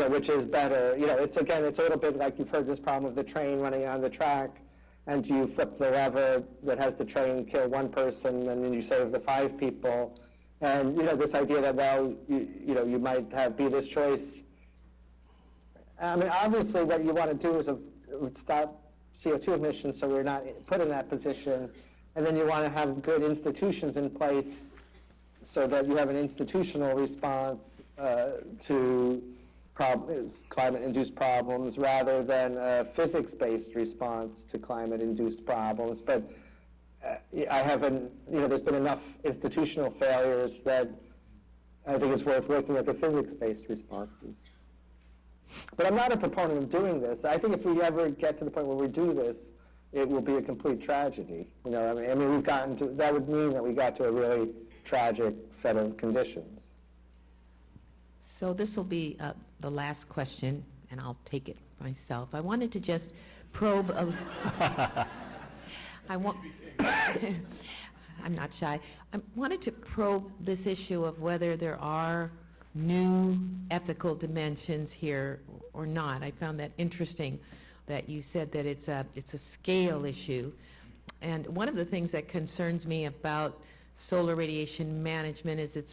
which is better. It's a little bit like you've heard this problem of the train running on the track, and do you flip the lever that has the train kill one person and then you save the 5 people? And this idea that you might be this choice. I mean, obviously, what you want to do is stop CO2 emissions, so we're not put in that position. And then you want to have good institutions in place so that you have an institutional response to climate-induced problems rather than a physics-based response to climate-induced problems. But there's been enough institutional failures that I think it's worth looking at the physics-based responses. But I'm not a proponent of doing this. I think if we ever get to the point where we do this, it will be a complete tragedy. I mean, we've gotten to, that would mean that we got to a really tragic set of conditions. So this will be the last question, and I'll take it myself. I wanted to just probe I'm not shy. I wanted to probe this issue of whether there are new ethical dimensions here or not. I found that interesting that you said that it's a scale issue. And one of the things that concerns me about solar radiation management is its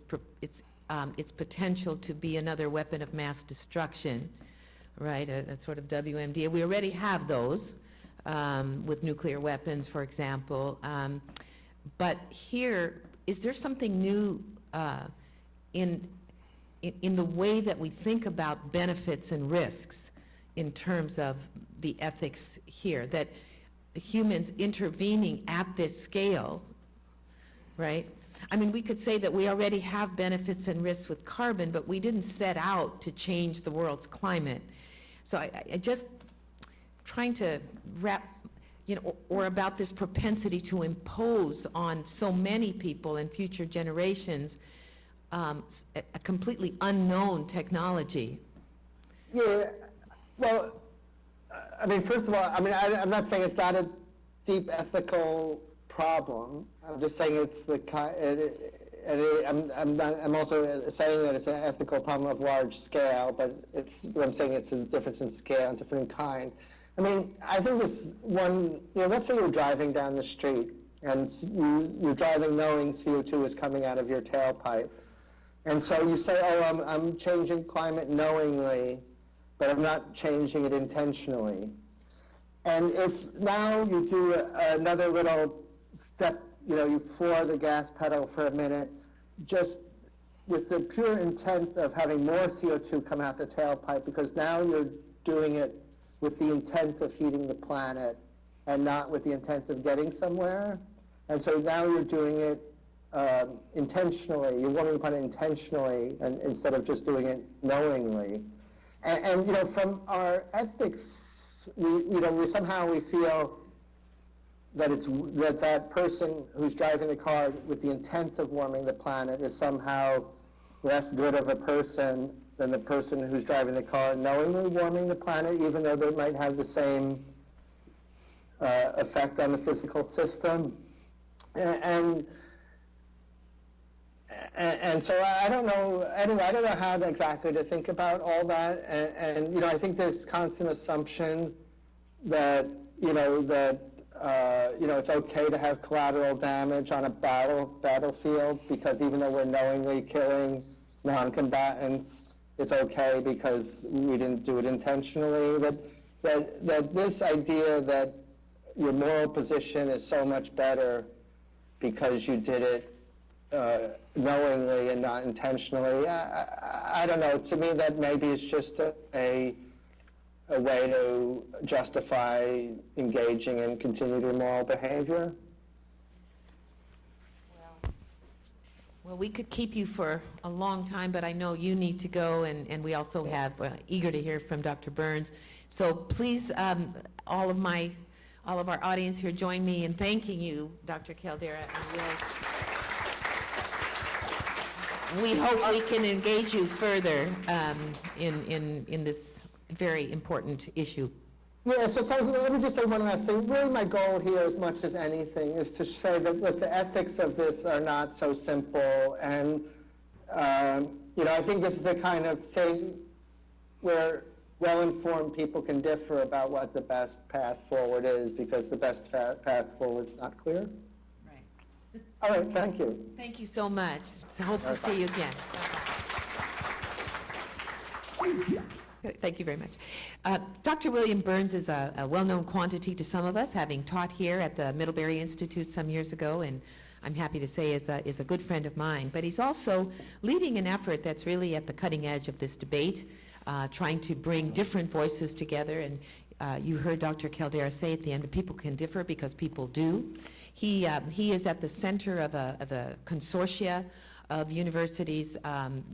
potential to be another weapon of mass destruction, right? A sort of WMD. We already have those with nuclear weapons, for example. But here, is there something new in the way that we think about benefits and risks in terms of the ethics here, that humans intervening at this scale, right? I mean, we could say that we already have benefits and risks with carbon, but we didn't set out to change the world's climate. So I just trying to wrap, or about this propensity to impose on so many people and future generations a completely unknown technology. Yeah, well, I mean, first of all, I mean, I'm not saying it's not a deep ethical problem. I'm just saying it's I'm also saying that it's an ethical problem of large scale, but I'm saying it's a difference in scale and different kind. I mean, I think this one, let's say you're driving down the street and you're driving knowing CO2 is coming out of your tailpipe. And so you say, oh, I'm changing climate knowingly, but I'm not changing it intentionally. And if now you do another little step, you floor the gas pedal for a minute, just with the pure intent of having more CO2 come out the tailpipe, because now you're doing it with the intent of heating the planet and not with the intent of getting somewhere. And so now you're doing it intentionally. You're warming the planet intentionally and instead of just doing it knowingly. And from our ethics, we somehow feel that that person who's driving the car with the intent of warming the planet is somehow less good of a person than the person who's driving the car knowingly warming the planet, even though they might have the same effect on the physical system. And so I don't know. Anyway, I don't know how exactly to think about all that. And I think there's constant assumption that it's okay to have collateral damage on a battlefield, because even though we're knowingly killing non-combatants, it's okay because we didn't do it intentionally. That this idea that your moral position is so much better because you did it knowingly and not intentionally, I don't know. To me, that maybe is just a way to justify engaging in continued immoral behavior. Well, we could keep you for a long time, but I know you need to go, and we also have eager to hear from Dr. Burns. So please, all of all of our audience here join me in thanking you, Dr. Caldeira and Wil. We hope we can engage you further in this very important issue. Yeah, so let me just say one last thing. Really, my goal here, as much as anything, is to say that the ethics of this are not so simple. And, I think this is the kind of thing where well-informed people can differ about what the best path forward is, because the best path forward is not clear. Right. All right, thank you. Thank you so much. Hope to see you again. Thank you very much. Dr. Wil Burns is a well-known quantity to some of us, having taught here at the Middlebury Institute some years ago, and I'm happy to say is a good friend of mine. But he's also leading an effort that's really at the cutting edge of this debate, trying to bring different voices together. And you heard Dr. Caldeira say at the end that people can differ because people do. He is at the center of a consortia of universities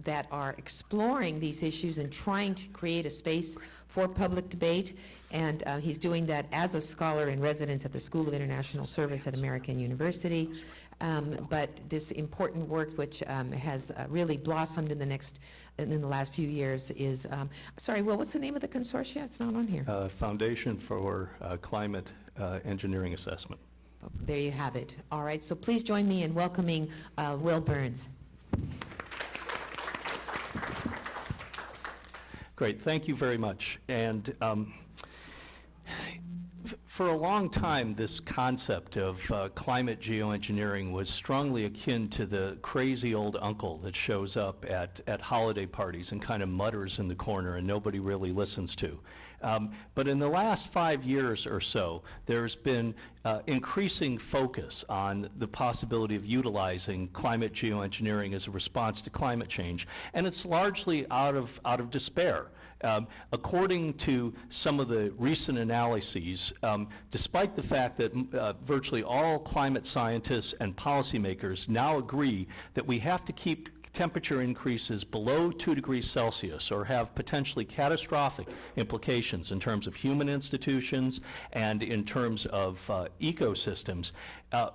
that are exploring these issues and trying to create a space for public debate. And he's doing that as a scholar in residence at the School of International Service at American University. But this important work, which has really blossomed in the last few years, is sorry, Wil, what's the name of the consortia? It's not on here. Foundation for Climate Engineering Assessment. There you have it. All right, so please join me in welcoming Wil Burns. Great, thank you very much. And for a long time, this concept of climate geoengineering was strongly akin to the crazy old uncle that shows up at holiday parties and kind of mutters in the corner and nobody really listens to. But in the last 5 years or so, there's been increasing focus on the possibility of utilizing climate geoengineering as a response to climate change, and it's largely out of despair. According to some of the recent analyses, despite the fact that virtually all climate scientists and policymakers now agree that we have to keep temperature increases below 2 degrees Celsius or have potentially catastrophic implications in terms of human institutions and in terms of ecosystems,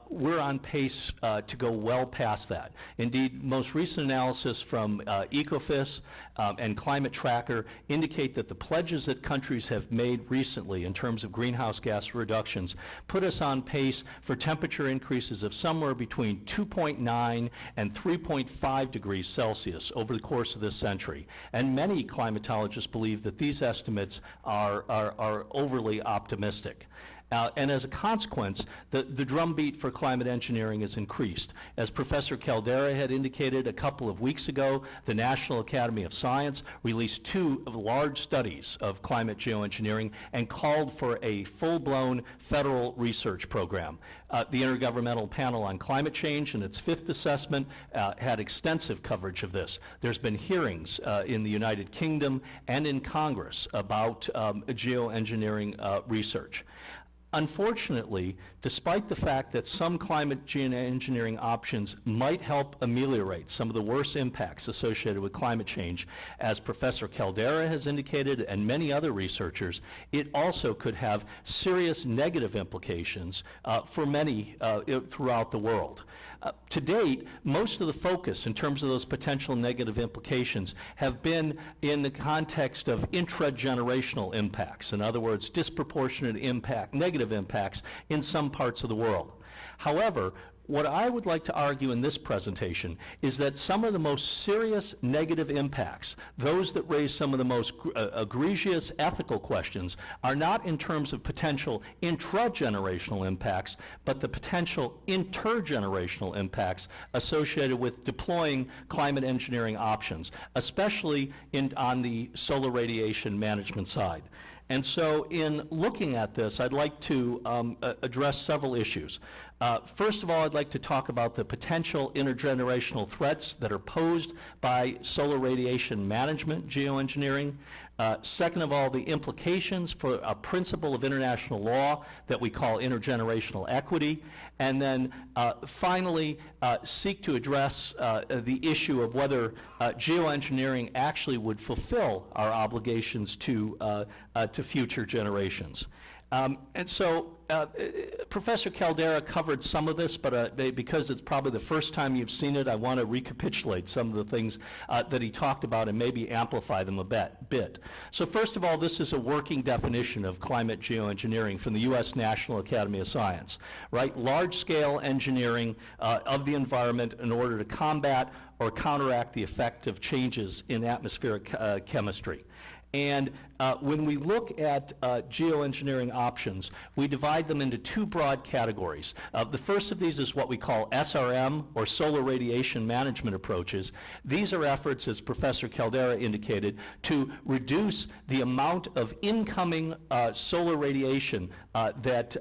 we're on pace to go well past that. Indeed, most recent analysis from Ecofis and Climate Tracker indicate that the pledges that countries have made recently in terms of greenhouse gas reductions put us on pace for temperature increases of somewhere between 2.9 and 3.5 degrees Celsius over the course of this century. And many climatologists believe that these estimates are overly optimistic. And as a consequence, the drumbeat for climate engineering has increased. As Professor Caldeira had indicated a couple of weeks ago, the National Academy of Science released 2 large studies of climate geoengineering and called for a full-blown federal research program. The Intergovernmental Panel on Climate Change, in its 5th assessment, had extensive coverage of this. There's been hearings in the United Kingdom and in Congress about geoengineering research. Unfortunately, despite the fact that some climate geoengineering options might help ameliorate some of the worst impacts associated with climate change, as Professor Caldeira has indicated and many other researchers, it also could have serious negative implications for many throughout the world. To date, most of the focus in terms of those potential negative implications have been in the context of intragenerational impacts. In other words, disproportionate impact, negative impacts in some parts of the world. However, what I would like to argue in this presentation is that some of the most serious negative impacts, those that raise some of the most egregious ethical questions, are not in terms of potential intragenerational impacts, but the potential intergenerational impacts associated with deploying climate engineering options, especially on the solar radiation management side. And so in looking at this, I'd like to address several issues. First of all, I'd like to talk about the potential intergenerational threats that are posed by solar radiation management geoengineering. Second of all, the implications for a principle of international law that we call intergenerational equity. And then finally, seek to address the issue of whether geoengineering actually would fulfill our obligations to future generations. And so Professor Caldeira covered some of this, but because it's probably the first time you've seen it, I want to recapitulate some of the things that he talked about and maybe amplify them a bit. So first of all, this is a working definition of climate geoengineering from the U.S. National Academy of Science, right? Large-scale engineering of the environment in order to combat or counteract the effect of changes in atmospheric chemistry. And when we look at geoengineering options, we divide them into two broad categories. The first of these is what we call SRM, or solar radiation management approaches. These are efforts, as Professor Caldeira indicated, to reduce the amount of incoming solar radiation that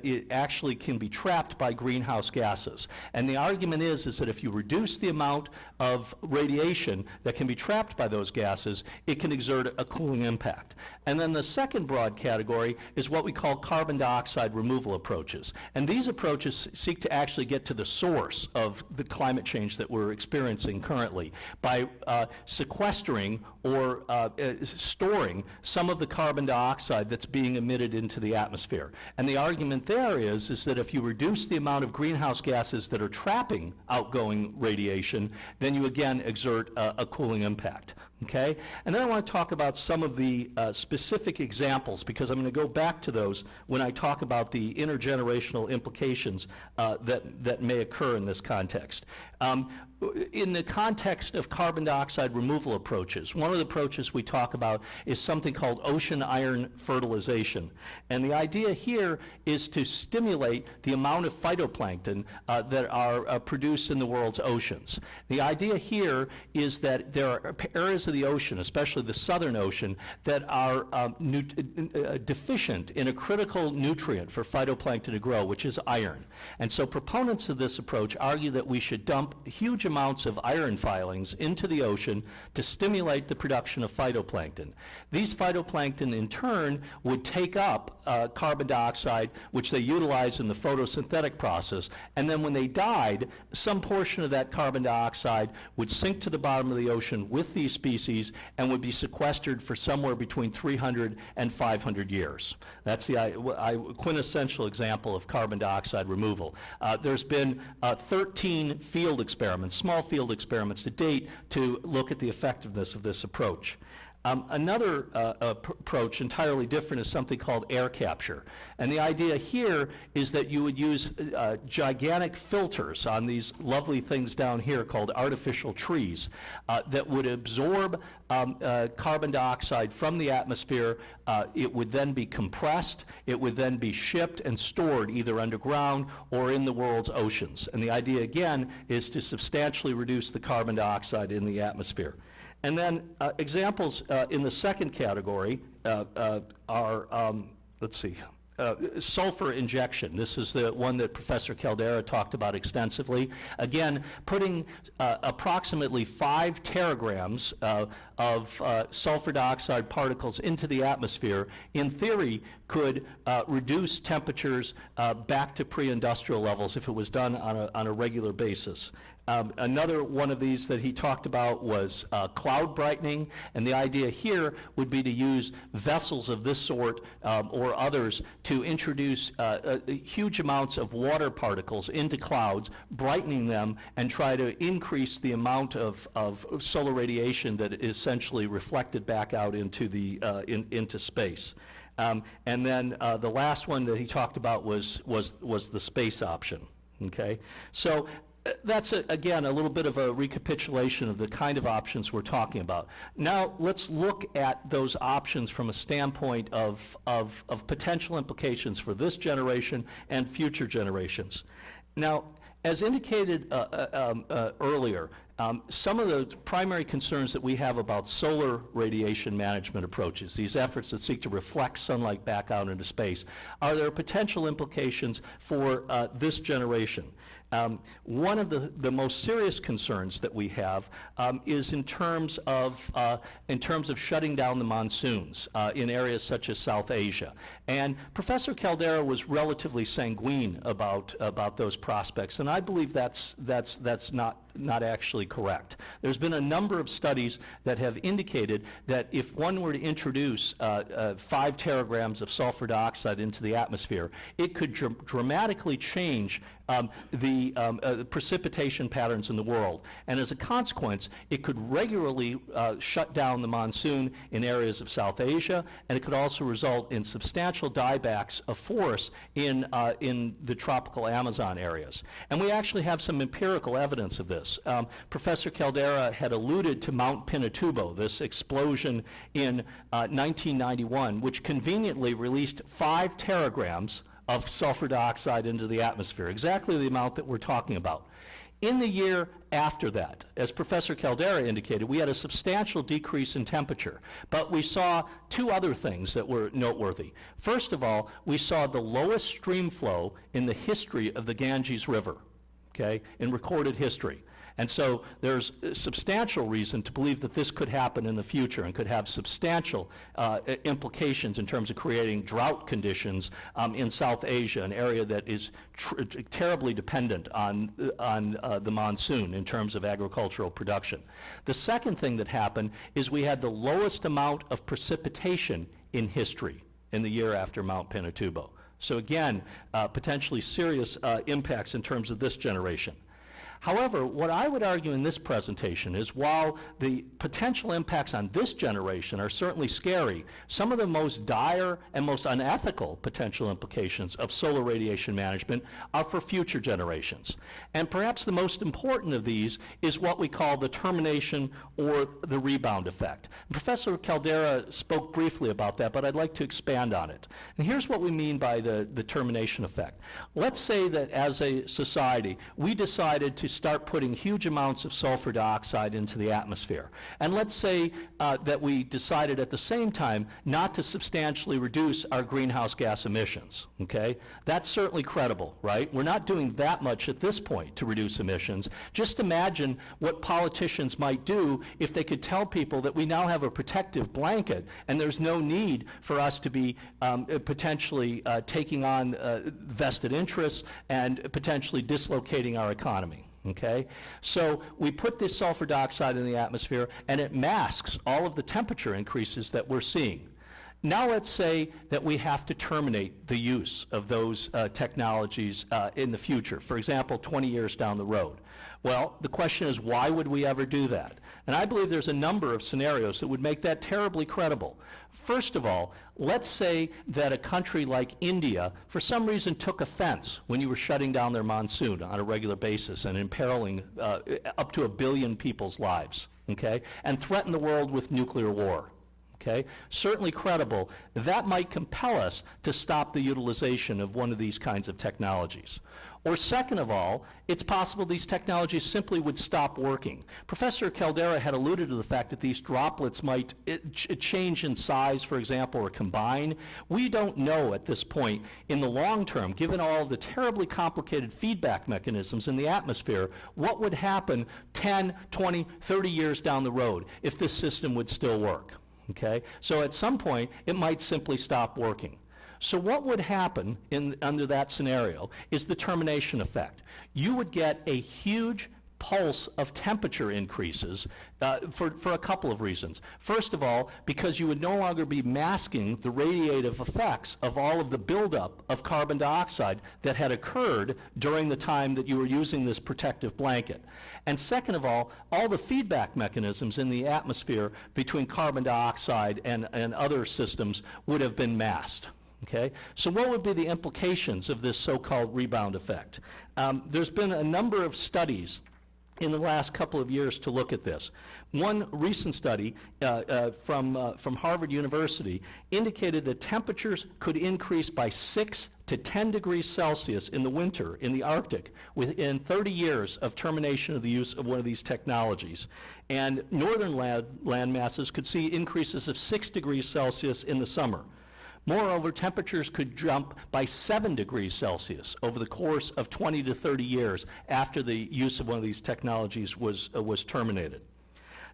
it actually can be trapped by greenhouse gases. And the argument is that if you reduce the amount of radiation that can be trapped by those gases, it can exert a cooling impact. And then the second broad category is what we call carbon dioxide removal approaches. And these approaches seek to actually get to the source of the climate change that we're experiencing currently by sequestering or storing some of the carbon dioxide that's being emitted into the atmosphere. And the argument there is that if you reduce the amount of greenhouse gases that are trapping outgoing radiation, then you again exert a cooling impact. Okay? And then I want to talk about some of the specific examples, because I'm going to go back to those when I talk about the intergenerational implications that may occur in this context. In the context of carbon dioxide removal approaches, one of the approaches we talk about is something called ocean iron fertilization. And the idea here is to stimulate the amount of phytoplankton that are produced in the world's oceans. The idea here is that there are areas of the ocean, especially the Southern Ocean, that are deficient in a critical nutrient for phytoplankton to grow, which is iron. And so proponents of this approach argue that we should dump huge amounts of iron filings into the ocean to stimulate the production of phytoplankton. These phytoplankton in turn would take up carbon dioxide, which they utilize in the photosynthetic process, and then when they died, some portion of that carbon dioxide would sink to the bottom of the ocean with these species and would be sequestered for somewhere between 300 and 500 years. That's the quintessential example of carbon dioxide removal. There's been 13 field experiments, small field experiments to date, to look at the effectiveness of this approach. Another approach, entirely different, is something called air capture. And the idea here is that you would use gigantic filters on these lovely things down here called artificial trees that would absorb carbon dioxide from the atmosphere. It would then be compressed. It would then be shipped and stored either underground or in the world's oceans. And the idea, again, is to substantially reduce the carbon dioxide in the atmosphere. And then examples in the second category are, let's see, sulfur injection. This is the one that Professor Caldeira talked about extensively. Again, putting approximately 5 teragrams of sulfur dioxide particles into the atmosphere, in theory, could reduce temperatures back to pre-industrial levels if it was done on a regular basis. Another one of these that he talked about was cloud brightening, and the idea here would be to use vessels of this sort or others to introduce huge amounts of water particles into clouds, brightening them, and try to increase the amount of solar radiation that is essentially reflected back out into the into space. And then the last one that he talked about was the space option. Okay, so that's, again, a little bit of a recapitulation of the kind of options we're talking about. Now, let's look at those options from a standpoint of potential implications for this generation and future generations. Now, as indicated earlier, some of the primary concerns that we have about solar radiation management approaches, these efforts that seek to reflect sunlight back out into space, are there potential implications for this generation? One of the most serious concerns that we have is in terms of shutting down the monsoons in areas such as South Asia. And Professor Caldeira was relatively sanguine about those prospects, and I believe that's not actually correct. There's been a number of studies that have indicated that if one were to introduce 5 teragrams of sulfur dioxide into the atmosphere, it could dramatically change the precipitation patterns in the world. And as a consequence, it could regularly shut down the monsoon in areas of South Asia, and it could also result in substantial diebacks of forests in the tropical Amazon areas. And we actually have some empirical evidence of this. Professor Caldeira had alluded to Mount Pinatubo, this explosion in 1991, which conveniently released 5 teragrams of sulfur dioxide into the atmosphere, exactly the amount that we're talking about. In the year after that, as Professor Caldeira indicated, we had a substantial decrease in temperature, but we saw 2 other things that were noteworthy. First of all, we saw the lowest stream flow in the history of the Ganges River, okay, in recorded history. And so there's substantial reason to believe that this could happen in the future and could have substantial implications in terms of creating drought conditions in South Asia, an area that is terribly dependent on the monsoon in terms of agricultural production. The second thing that happened is we had the lowest amount of precipitation in history in the year after Mount Pinatubo. So again, potentially serious impacts in terms of this generation. However, what I would argue in this presentation is while the potential impacts on this generation are certainly scary, some of the most dire and most unethical potential implications of solar radiation management are for future generations. And perhaps the most important of these is what we call the termination or the rebound effect. Professor Caldeira spoke briefly about that, but I'd like to expand on it. And here's what we mean by the termination effect. Let's say that as a society, we decided to start putting huge amounts of sulfur dioxide into the atmosphere. And let's say that we decided at the same time not to substantially reduce our greenhouse gas emissions, okay? That's certainly credible, right? We're not doing that much at this point to reduce emissions. Just imagine what politicians might do if they could tell people that we now have a protective blanket and there's no need for us to be potentially taking on vested interests and potentially dislocating our economy. Okay? So we put this sulfur dioxide in the atmosphere and it masks all of the temperature increases that we're seeing. Now let's say that we have to terminate the use of those technologies in the future, for example, 20 years down the road. Well, the question is, why would we ever do that? And I believe there's a number of scenarios that would make that terribly credible. First of all, let's say that a country like India, for some reason, took offense when you were shutting down their monsoon on a regular basis and imperiling up to 1 billion people's lives, okay, and threatened the world with nuclear war. Okay? Certainly credible. That might compel us to stop the utilization of one of these kinds of technologies. Or second of all, it's possible these technologies simply would stop working. Professor Caldeira had alluded to the fact that these droplets might change in size, for example, or combine. We don't know at this point in the long term, given all the terribly complicated feedback mechanisms in the atmosphere, what would happen 10, 20, 30 years down the road if this system would still work. Okay? So at some point, it might simply stop working. So what would happen under that scenario is the termination effect. You would get a huge pulse of temperature increases for a couple of reasons. First of all, because you would no longer be masking the radiative effects of all of the buildup of carbon dioxide that had occurred during the time that you were using this protective blanket. And second of all the feedback mechanisms in the atmosphere between carbon dioxide and other systems would have been masked. Okay? So what would be the implications of this so-called rebound effect? There's been a number of studies in the last couple of years to look at this. One recent study from Harvard University indicated that temperatures could increase by 6 to 10 degrees Celsius in the winter in the Arctic within 30 years of termination of the use of one of these technologies. And northern land masses could see increases of 6 degrees Celsius in the summer. Moreover, temperatures could jump by 7 degrees Celsius over the course of 20 to 30 years after the use of one of these technologies was terminated.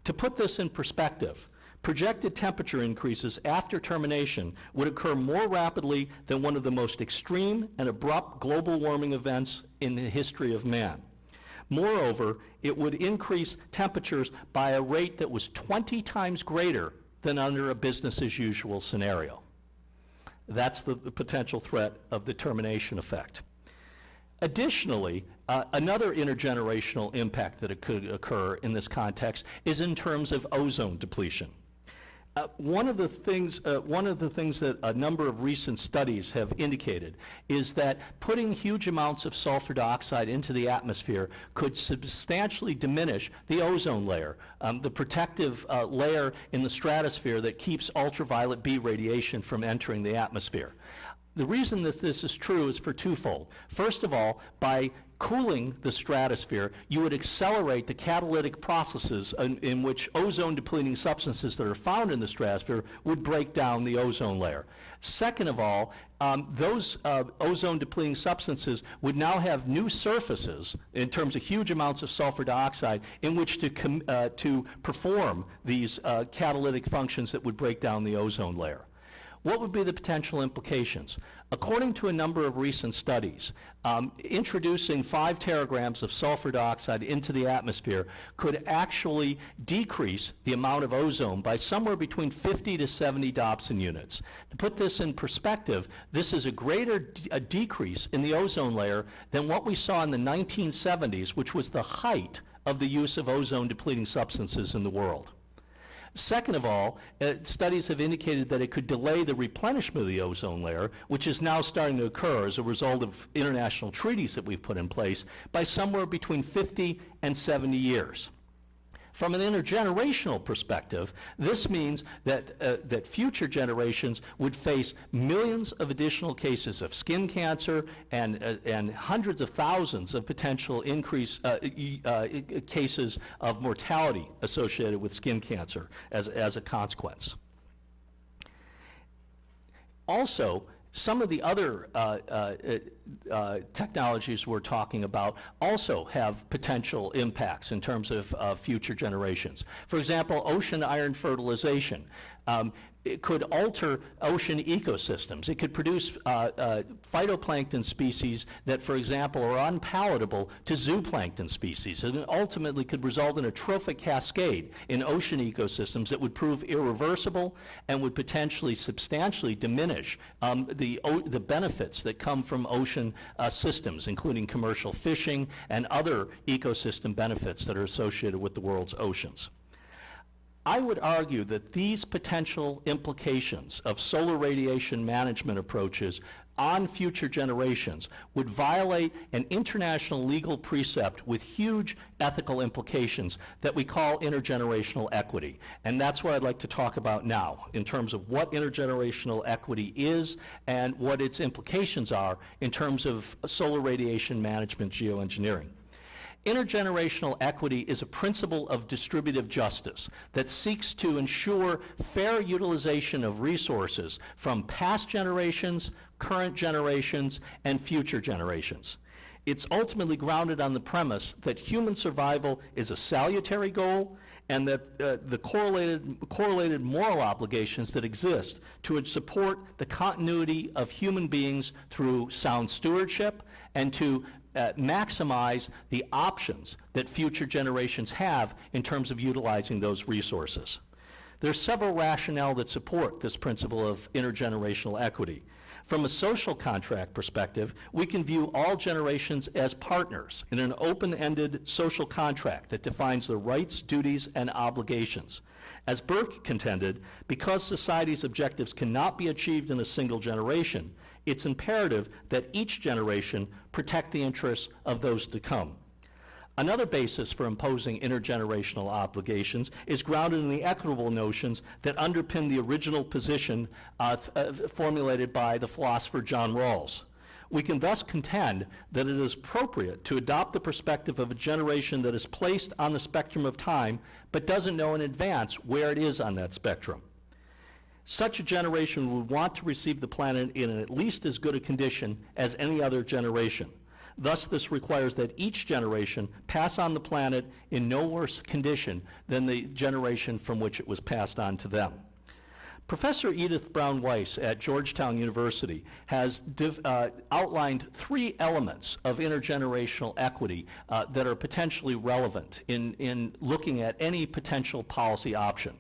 To put this in perspective, projected temperature increases after termination would occur more rapidly than one of the most extreme and abrupt global warming events in the history of man. Moreover, it would increase temperatures by a rate that was 20 times greater than under a business-as-usual scenario. That's the potential threat of the termination effect. Additionally, another intergenerational impact that could occur in this context is in terms of ozone depletion. One of the things that a number of recent studies have indicated is that putting huge amounts of sulfur dioxide into the atmosphere could substantially diminish the ozone layer, the protective layer in the stratosphere that keeps ultraviolet B radiation from entering the atmosphere. The reason that this is true is for twofold. First of all, by cooling the stratosphere, you would accelerate the catalytic processes in which ozone-depleting substances that are found in the stratosphere would break down the ozone layer. Second of all, those ozone-depleting substances would now have new surfaces in terms of huge amounts of sulfur dioxide in which to perform these catalytic functions that would break down the ozone layer. What would be the potential implications? According to a number of recent studies, introducing 5 teragrams of sulfur dioxide into the atmosphere could actually decrease the amount of ozone by somewhere between 50 to 70 Dobson units. To put this in perspective, this is a greater decrease in the ozone layer than what we saw in the 1970s, which was the height of the use of ozone-depleting substances in the world. Second of all, studies have indicated that it could delay the replenishment of the ozone layer, which is now starting to occur as a result of international treaties that we've put in place, by somewhere between 50 and 70 years. From an intergenerational perspective, this means that future generations would face millions of additional cases of skin cancer and hundreds of thousands of potential cases of mortality associated with skin cancer as a consequence. Also, some of the other technologies we're talking about also have potential impacts in terms of future generations. For example, ocean iron fertilization. It could alter ocean ecosystems. It could produce phytoplankton species that, for example, are unpalatable to zooplankton species, and ultimately could result in a trophic cascade in ocean ecosystems that would prove irreversible and would potentially substantially diminish the benefits that come from ocean systems, including commercial fishing and other ecosystem benefits that are associated with the world's oceans. I would argue that these potential implications of solar radiation management approaches on future generations would violate an international legal precept with huge ethical implications that we call intergenerational equity. And that's what I'd like to talk about now in terms of what intergenerational equity is and what its implications are in terms of solar radiation management geoengineering. Intergenerational equity is a principle of distributive justice that seeks to ensure fair utilization of resources from past generations, current generations, and future generations. It's ultimately grounded on the premise that human survival is a salutary goal and that the correlated moral obligations that exist to support the continuity of human beings through sound stewardship and to maximize the options that future generations have in terms of utilizing those resources. There's several rationale that support this principle of intergenerational equity. From a social contract perspective, we can view all generations as partners in an open-ended social contract that defines their rights, duties, and obligations. As Burke contended, because society's objectives cannot be achieved in a single generation, it's imperative that each generation protect the interests of those to come. Another basis for imposing intergenerational obligations is grounded in the equitable notions that underpin the original position formulated by the philosopher John Rawls. We can thus contend that it is appropriate to adopt the perspective of a generation that is placed on the spectrum of time but doesn't know in advance where it is on that spectrum. Such a generation would want to receive the planet in at least as good a condition as any other generation. Thus, this requires that each generation pass on the planet in no worse condition than the generation from which it was passed on to them. Professor Edith Brown Weiss at Georgetown University has outlined 3 elements of intergenerational equity that are potentially relevant in looking at any potential policy option.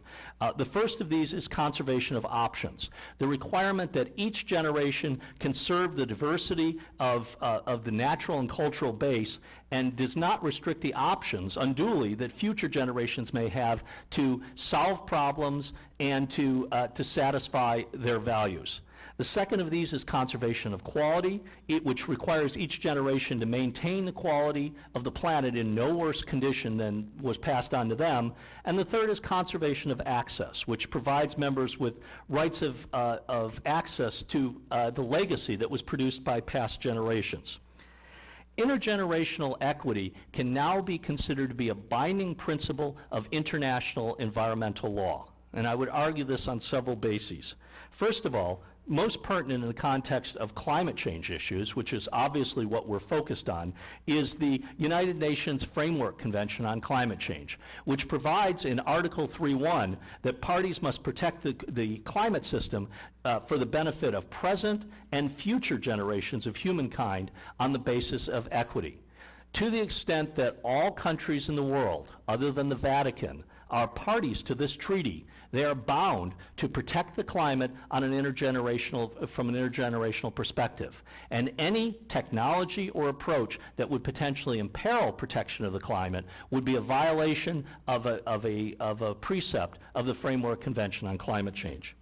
The first of these is conservation of options, the requirement that each generation conserve the diversity of the natural and cultural base and does not restrict the options unduly that future generations may have to solve problems and to satisfy their values. The second of these is conservation of quality, which requires each generation to maintain the quality of the planet in no worse condition than was passed on to them. And the third is conservation of access, which provides members with rights of access to the legacy that was produced by past generations. Intergenerational equity can now be considered to be a binding principle of international environmental law. And I would argue this on several bases. First of all, most pertinent in the context of climate change issues, which is obviously what we're focused on, is the United Nations Framework Convention on Climate Change, which provides in Article 3.1 that parties must protect the climate system for the benefit of present and future generations of humankind on the basis of equity. To the extent that all countries in the world, other than the Vatican, are parties to this treaty, they are bound to protect the climate on from an intergenerational perspective. And any technology or approach that would potentially imperil protection of the climate would be a violation of a precept of the Framework Convention on Climate Change.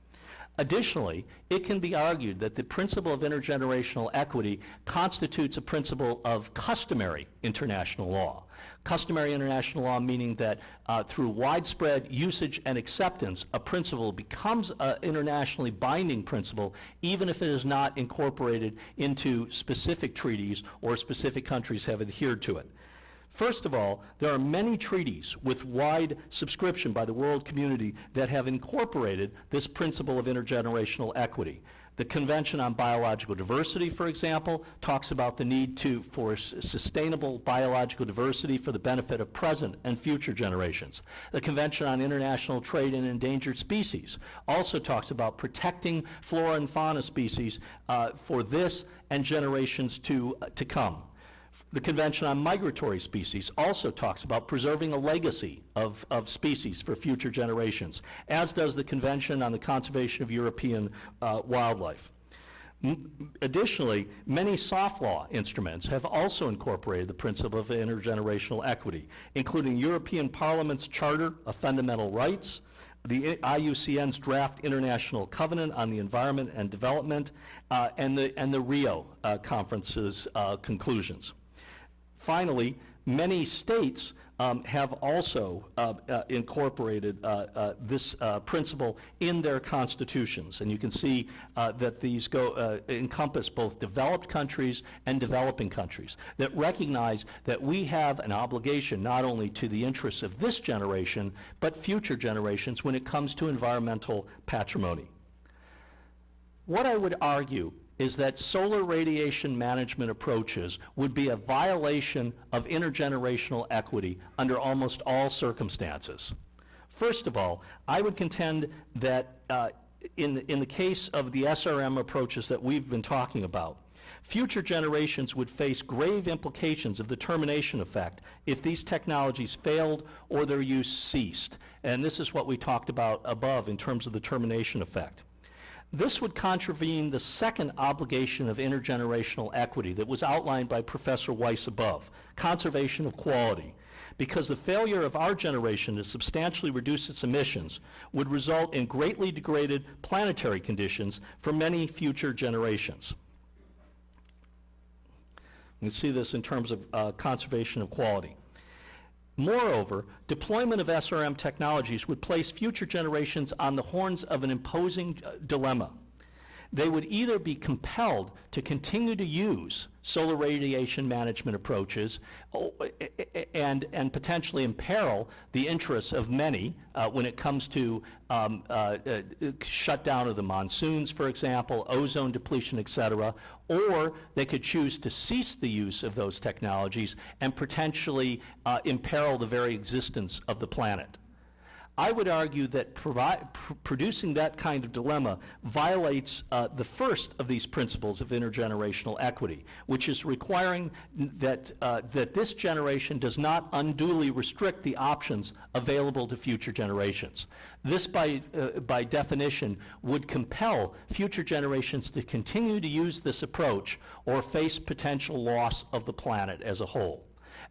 Additionally, it can be argued that the principle of intergenerational equity constitutes a principle of customary international law. Customary international law meaning that through widespread usage and acceptance, a principle becomes an internationally binding principle, even if it is not incorporated into specific treaties or specific countries have adhered to it. First of all, there are many treaties with wide subscription by the world community that have incorporated this principle of intergenerational equity. The Convention on Biological Diversity, for example, talks about the need for sustainable biological diversity for the benefit of present and future generations. The Convention on International Trade in Endangered Species also talks about protecting flora and fauna species for this and generations to come. The Convention on Migratory Species also talks about preserving a legacy of species for future generations, as does the Convention on the Conservation of European Wildlife. Additionally, many soft law instruments have also incorporated the principle of intergenerational equity, including European Parliament's Charter of Fundamental Rights, the IUCN's Draft International Covenant on the Environment and Development, and the Rio Conference's conclusions. Finally, many states have also incorporated this principle in their constitutions. And you can see that these encompass both developed countries and developing countries that recognize that we have an obligation not only to the interests of this generation, but future generations when it comes to environmental patrimony. What I would argue is that solar radiation management approaches would be a violation of intergenerational equity under almost all circumstances. First of all, I would contend that in the case of the SRM approaches that we've been talking about, future generations would face grave implications of the termination effect if these technologies failed or their use ceased. And this is what we talked about above in terms of the termination effect. This would contravene the second obligation of intergenerational equity that was outlined by Professor Weiss above, conservation of quality, because the failure of our generation to substantially reduce its emissions would result in greatly degraded planetary conditions for many future generations. We see this in terms of conservation of quality. Moreover, deployment of SRM technologies would place future generations on the horns of an imposing dilemma. they would either be compelled to continue to use solar radiation management approaches and potentially imperil the interests of many when it comes to shutdown of the monsoons, for example, ozone depletion, et cetera, or they could choose to cease the use of those technologies and potentially imperil the very existence of the planet. I would argue that producing that kind of dilemma violates the first of these principles of intergenerational equity, which is requiring that this generation does not unduly restrict the options available to future generations. This, by definition, would compel future generations to continue to use this approach or face potential loss of the planet as a whole.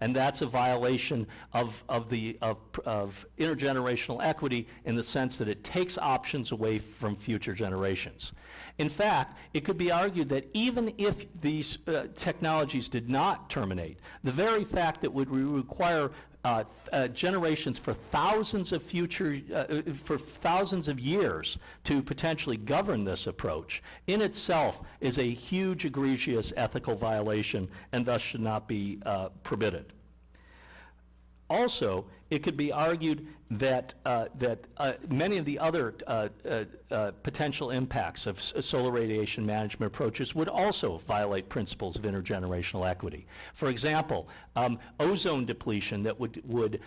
And that's a violation of intergenerational equity in the sense that it takes options away from future generations. In fact, it could be argued that even if these technologies did not terminate, the very fact that would require generations for thousands of years to potentially govern this approach in itself is a huge egregious ethical violation and thus should not be permitted. Also, it could be argued that many of the other potential impacts of solar radiation management approaches would also violate principles of intergenerational equity. For example, ozone depletion that would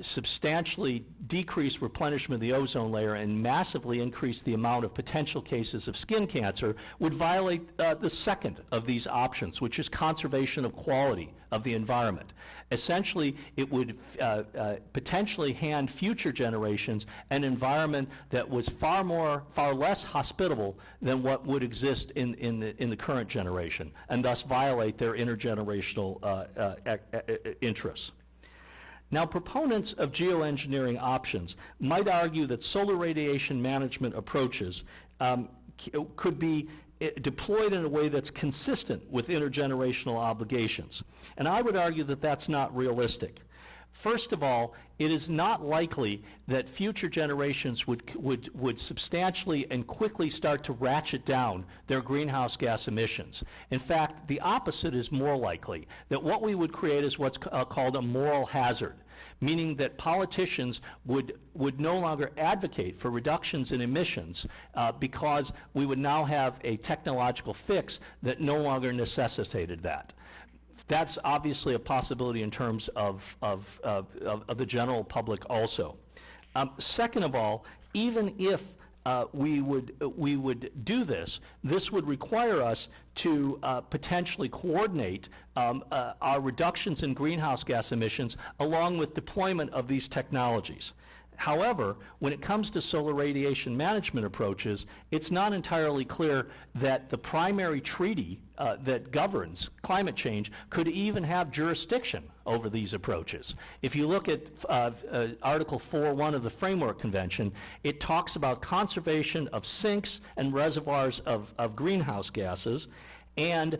substantially decrease replenishment of the ozone layer and massively increase the amount of potential cases of skin cancer would violate the second of these options, which is conservation of quality of the environment. Essentially, it would potentially hand future generations an environment that was far less hospitable than what would exist in the current generation, and thus violate their intergenerational interests. Now, proponents of geoengineering options might argue that solar radiation management approaches could be deployed in a way that's consistent with intergenerational obligations. And I would argue that that's not realistic. First of all, it is not likely that future generations would substantially and quickly start to ratchet down their greenhouse gas emissions. In fact, the opposite is more likely, that what we would create is what's called a moral hazard, meaning that politicians would no longer advocate for reductions in emissions because we would now have a technological fix that no longer necessitated that. That's obviously a possibility in terms of the general public also. Second of all, even if we would do this, this would require us to potentially coordinate our reductions in greenhouse gas emissions along with deployment of these technologies. However, when it comes to solar radiation management approaches, it's not entirely clear that the primary treaty that governs climate change could even have jurisdiction over these approaches. If you look at Article 4.1 of the Framework Convention, it talks about conservation of sinks and reservoirs of greenhouse gases, and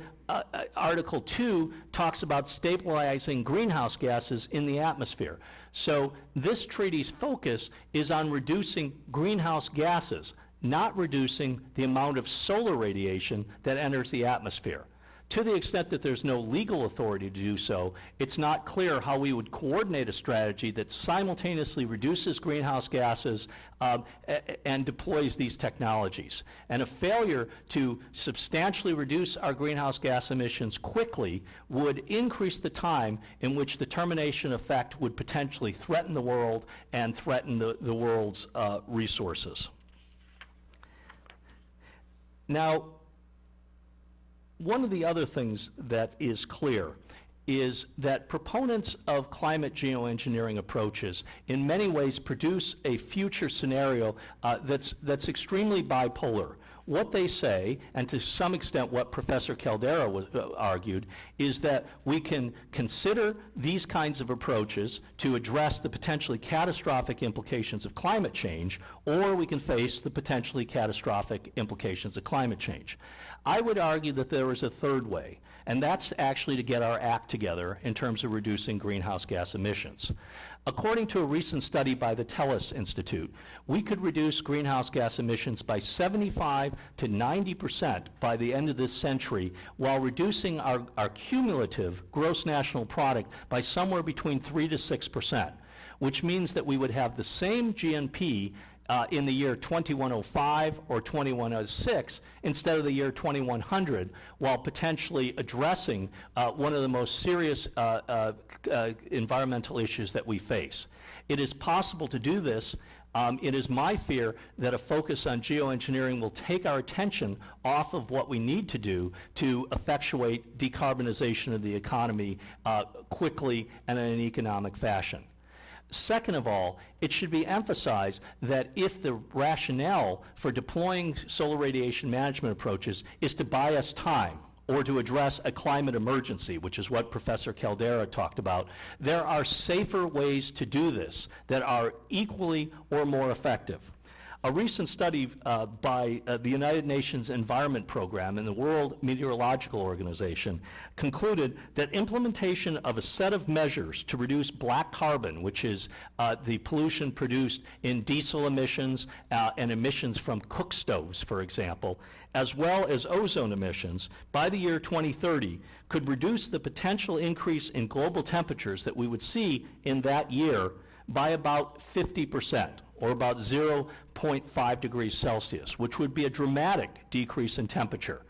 Article 2 talks about stabilizing greenhouse gases in the atmosphere. So this treaty's focus is on reducing greenhouse gases, not reducing the amount of solar radiation that enters the atmosphere. To the extent that there's no legal authority to do so, it's not clear how we would coordinate a strategy that simultaneously reduces greenhouse gases and deploys these technologies. And a failure to substantially reduce our greenhouse gas emissions quickly would increase the time in which the termination effect would potentially threaten the world and threaten the world's resources. Now, one of the other things that is clear is that proponents of climate geoengineering approaches in many ways produce a future scenario that's extremely bipolar. What they say, and to some extent what Professor Caldeira argued, is that we can consider these kinds of approaches to address the potentially catastrophic implications of climate change, or we can face the potentially catastrophic implications of climate change. I would argue that there is a third way, and that's actually to get our act together in terms of reducing greenhouse gas emissions. According to a recent study by the TELUS Institute, we could reduce greenhouse gas emissions by 75 to 90% by the end of this century, while reducing our cumulative gross national product by somewhere between 3 to 6%, which means that we would have the same GNP in the year 2105 or 2106 instead of the year 2100, while potentially addressing one of the most serious environmental issues that we face. It is possible to do this. It is my fear that a focus on geoengineering will take our attention off of what we need to do to effectuate decarbonization of the economy quickly and in an economic fashion. Second of all, it should be emphasized that if the rationale for deploying solar radiation management approaches is to buy us time or to address a climate emergency, which is what Professor Caldeira talked about, there are safer ways to do this that are equally or more effective. A recent study by the United Nations Environment Program and the World Meteorological Organization concluded that implementation of a set of measures to reduce black carbon, which is the pollution produced in diesel emissions and emissions from cook stoves, for example, as well as ozone emissions, by the year 2030, could reduce the potential increase in global temperatures that we would see in that year by about 50%. Or about 0.5 degrees Celsius, which would be a dramatic decrease in temperature.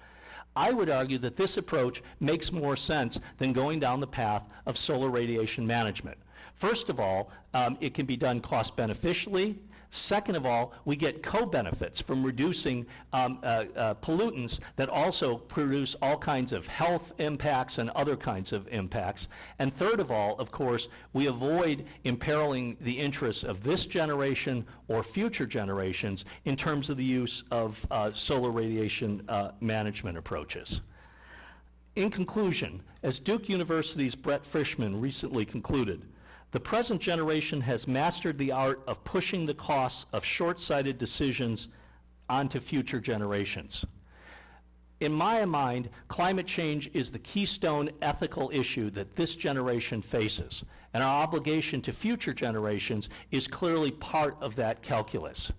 I would argue that this approach makes more sense than going down the path of solar radiation management. First of all, it can be done cost beneficially. Second of all, we get co-benefits from reducing pollutants that also produce all kinds of health impacts and other kinds of impacts. And third of all, of course, we avoid imperiling the interests of this generation or future generations in terms of the use of solar radiation management approaches. In conclusion, as Duke University's Brett Frischman recently concluded, the present generation has mastered the art of pushing the costs of short-sighted decisions onto future generations. In my mind, climate change is the keystone ethical issue that this generation faces, and our obligation to future generations is clearly part of that calculus.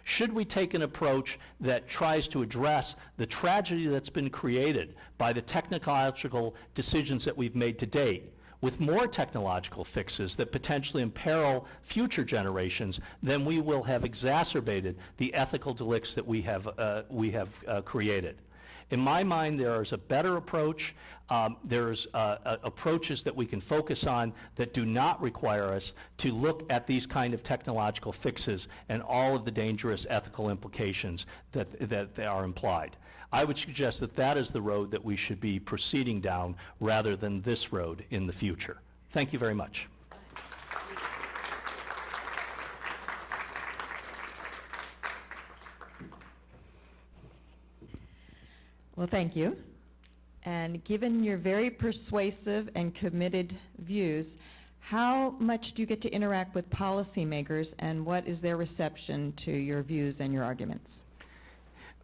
Should we take an approach that tries to address the tragedy that's been created by the technological decisions that we've made to date, with more technological fixes that potentially imperil future generations, then we will have exacerbated the ethical delicts that we have created. In my mind, there is a better approach. There's approaches that we can focus on that do not require us to look at these kind of technological fixes and all of the dangerous ethical implications that are implied. I would suggest that that is the road that we should be proceeding down rather than this road in the future. Thank you very much. Well, thank you. And given your very persuasive and committed views, how much do you get to interact with policymakers, and what is their reception to your views and your arguments?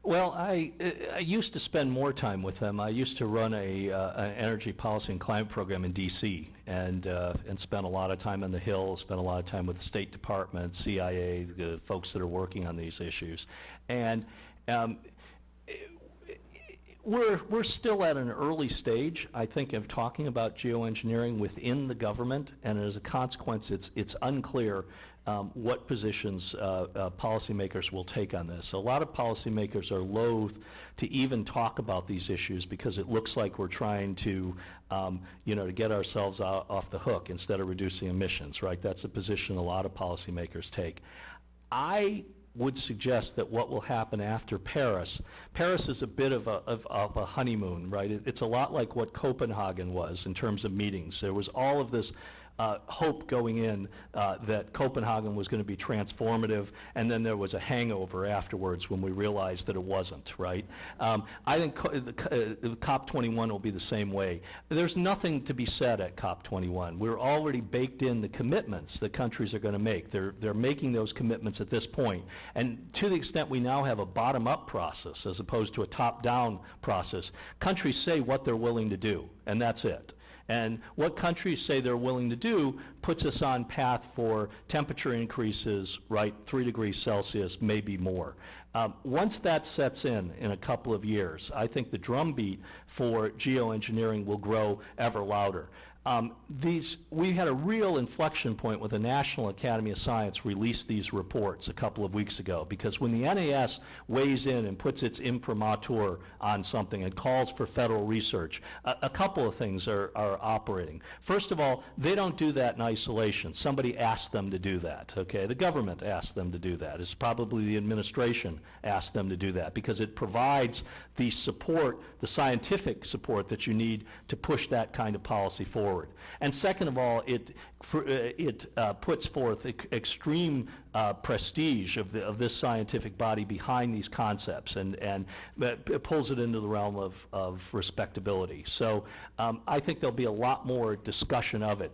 Well, I used to spend more time with them. I used to run an energy policy and climate program in D.C. and spent a lot of time on the Hill, spent a lot of time with the State Department, CIA, the folks that are working on these issues. And we're still at an early stage, I think, of talking about geoengineering within the government, and as a consequence, it's unclear what positions policymakers will take on this. A lot of policymakers are loath to even talk about these issues because it looks like we're trying to, to get ourselves off the hook instead of reducing emissions, right? That's a position a lot of policymakers take. I would suggest that what will happen after Paris is a bit of a honeymoon, right? It's a lot like what Copenhagen was in terms of meetings. There was all of this hope going in that Copenhagen was going to be transformative, and then there was a hangover afterwards when we realized that it wasn't, right? I think COP21 will be the same way. There's nothing to be said at COP21. We're already baked in the commitments that countries are going to make. They're making those commitments at this point. And to the extent we now have a bottom-up process as opposed to a top-down process, countries say what they're willing to do, and that's it. And what countries say they're willing to do puts us on path for temperature increases, right, 3 degrees Celsius, maybe more. Once that sets in a couple of years, I think the drumbeat for geoengineering will grow ever louder. We had a real inflection point when the National Academy of Science released these reports a couple of weeks ago, because when the NAS weighs in and puts its imprimatur on something and calls for federal research, a couple of things are operating. First of all, they don't do that in isolation. Somebody asked them to do that, okay? The government asked them to do that. It's probably the administration asked them to do that, because it provides the support, the scientific support that you need to push that kind of policy forward. And second of all, it puts forth extreme prestige of this scientific body behind these concepts, and it pulls it into the realm of respectability. So I think there'll be a lot more discussion of it.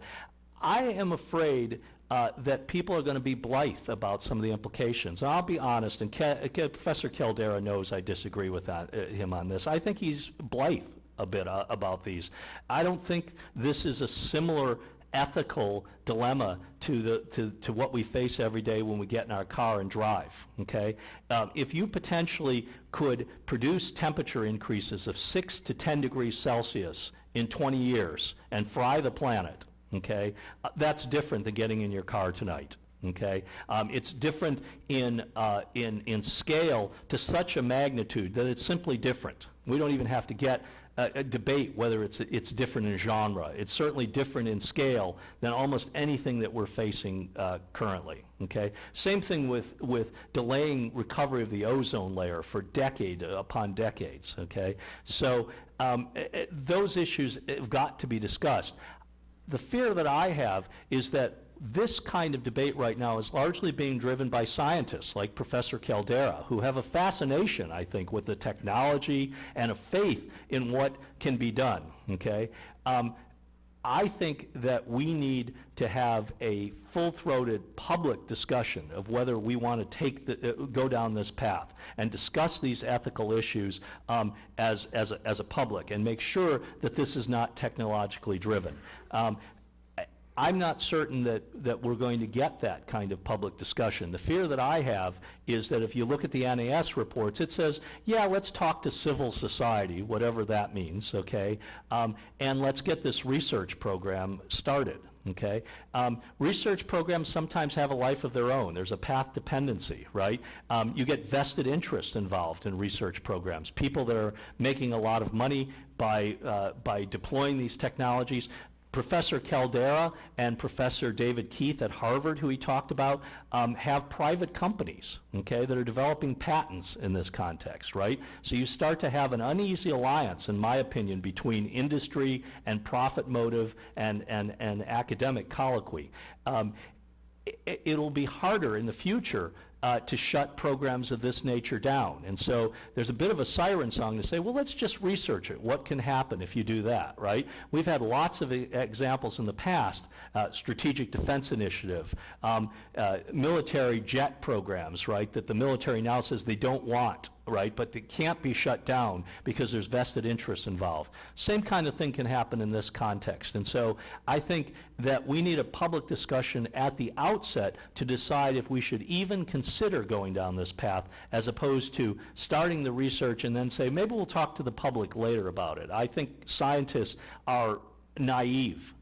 I am afraid that people are going to be blithe about some of the implications. And I'll be honest, and Professor Caldeira knows I disagree with him on this. I think he's blithe a bit about these. I don't think this is a similar ethical dilemma to what we face every day when we get in our car and drive, okay? If you potentially could produce temperature increases of 6 to 10 degrees Celsius in 20 years and fry the planet, okay, that's different than getting in your car tonight. Okay, it's different in scale to such a magnitude that it's simply different. We don't even have to get a debate whether it's different in genre. It's certainly different in scale than almost anything that we're facing currently. Okay, same thing with delaying recovery of the ozone layer for decade upon decades. Okay, so those issues have got to be discussed. The fear that I have is that this kind of debate right now is largely being driven by scientists like Professor Caldeira, who have a fascination, I think, with the technology and a faith in what can be done, okay? I think that we need to have a full-throated public discussion of whether we want to go down this path and discuss these ethical issues as a public, and make sure that this is not technologically driven. I'm not certain that we're going to get that kind of public discussion. The fear that I have is that if you look at the NAS reports, it says, yeah, let's talk to civil society, whatever that means, okay, and let's get this research program started, okay? Research programs sometimes have a life of their own. There's a path dependency, right? You get vested interests involved in research programs. People that are making a lot of money by deploying these technologies. Professor Caldeira and Professor David Keith at Harvard, who he talked about, have private companies, okay, that are developing patents in this context, right? So you start to have an uneasy alliance, in my opinion, between industry and profit motive and academic colloquy. It'll be harder in the future to shut programs of this nature down. And so there's a bit of a siren song to say, well, let's just research it. What can happen if you do that, right? We've had lots of examples in the past, Strategic Defense Initiative, military jet programs, right, that the military now says they don't want, right, but they can't be shut down because there's vested interests involved. Same kind of thing can happen in this context. And so I think that we need a public discussion at the outset to decide if we should even consider going down this path, as opposed to starting the research and then say, maybe we'll talk to the public later about it. I think scientists are naive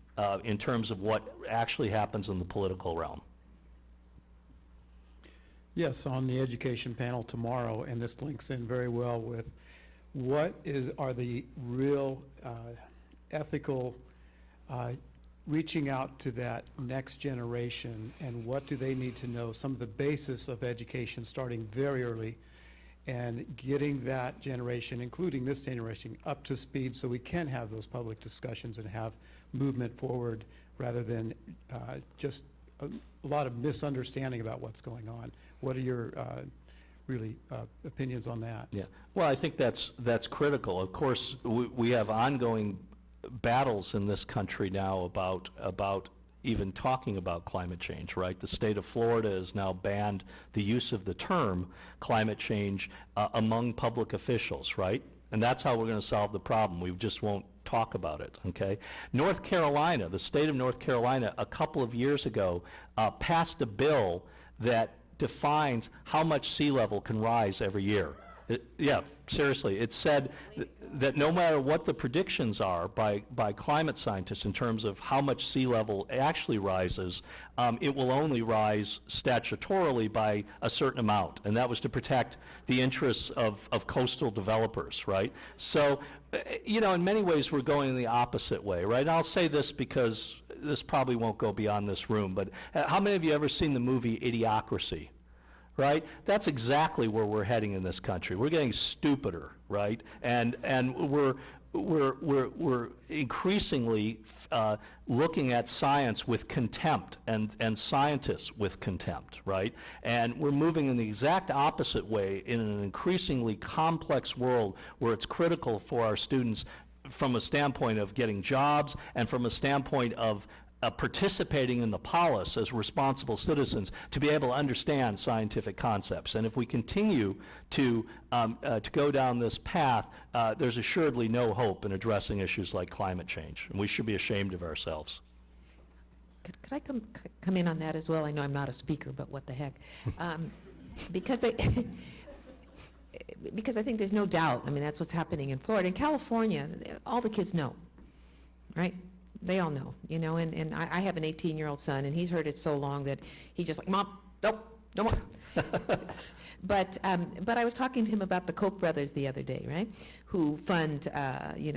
in terms of what actually happens in the political realm. Yes, on the education panel tomorrow, and this links in very well with what are the real ethical reaching out to that next generation, and what do they need to know, some of the basis of education starting very early and getting that generation, including this generation, up to speed so we can have those public discussions and have movement forward rather than just a lot of misunderstanding about what's going on. What are your opinions on that? Yeah, well, I think that's critical. Of course, we have ongoing battles in this country now about even talking about climate change, right? The state of Florida has now banned the use of the term climate change among public officials, right? And that's how we're going to solve the problem. We just won't talk about it, okay? North Carolina, the state of North Carolina, a couple of years ago, passed a bill that defines how much sea level can rise every year. Yeah, seriously, it said that no matter what the predictions are by climate scientists in terms of how much sea level actually rises, it will only rise statutorily by a certain amount, and that was to protect the interests of coastal developers, right? So, in many ways we're going the opposite way, right? And I'll say this because this probably won't go beyond this room, but how many of you ever seen the movie Idiocracy? Right? That's exactly where we're heading in this country. We're getting stupider, right? And we're increasingly looking at science with contempt and scientists with contempt, right? And we're moving in the exact opposite way in an increasingly complex world where it's critical for our students from a standpoint of getting jobs and from a standpoint of participating in the polis as responsible citizens to be able to understand scientific concepts. And if we continue to go down this path, there's assuredly no hope in addressing issues like climate change. And we should be ashamed of ourselves. Could I come in on that as well? I know I'm not a speaker, but what the heck? Because I think there's no doubt, I mean, that's what's happening in Florida. In California, all the kids know, right? They all know, and I have an 18-year-old son, and he's heard it so long that he's just like, Mom, nope, no more. But I was talking to him about the Koch brothers the other day, right, who fund,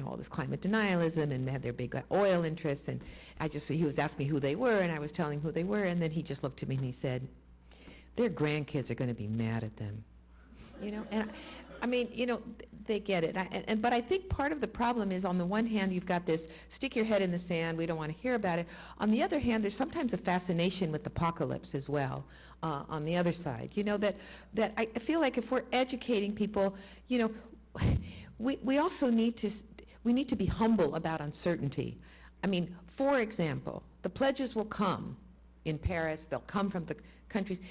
all this climate denialism and had their big oil interests, and he was asking me who they were, and I was telling him who they were, and then he just looked at me and he said, their grandkids are going to be mad at them, and I mean, they get it. But I think part of the problem is, on the one hand, you've got this stick your head in the sand, we don't want to hear about it. On the other hand, there's sometimes a fascination with apocalypse as well, on the other side. That I feel like if we're educating people, we also need to be humble about uncertainty. I mean, for example, the pledges will come in Paris, they'll come from the countries.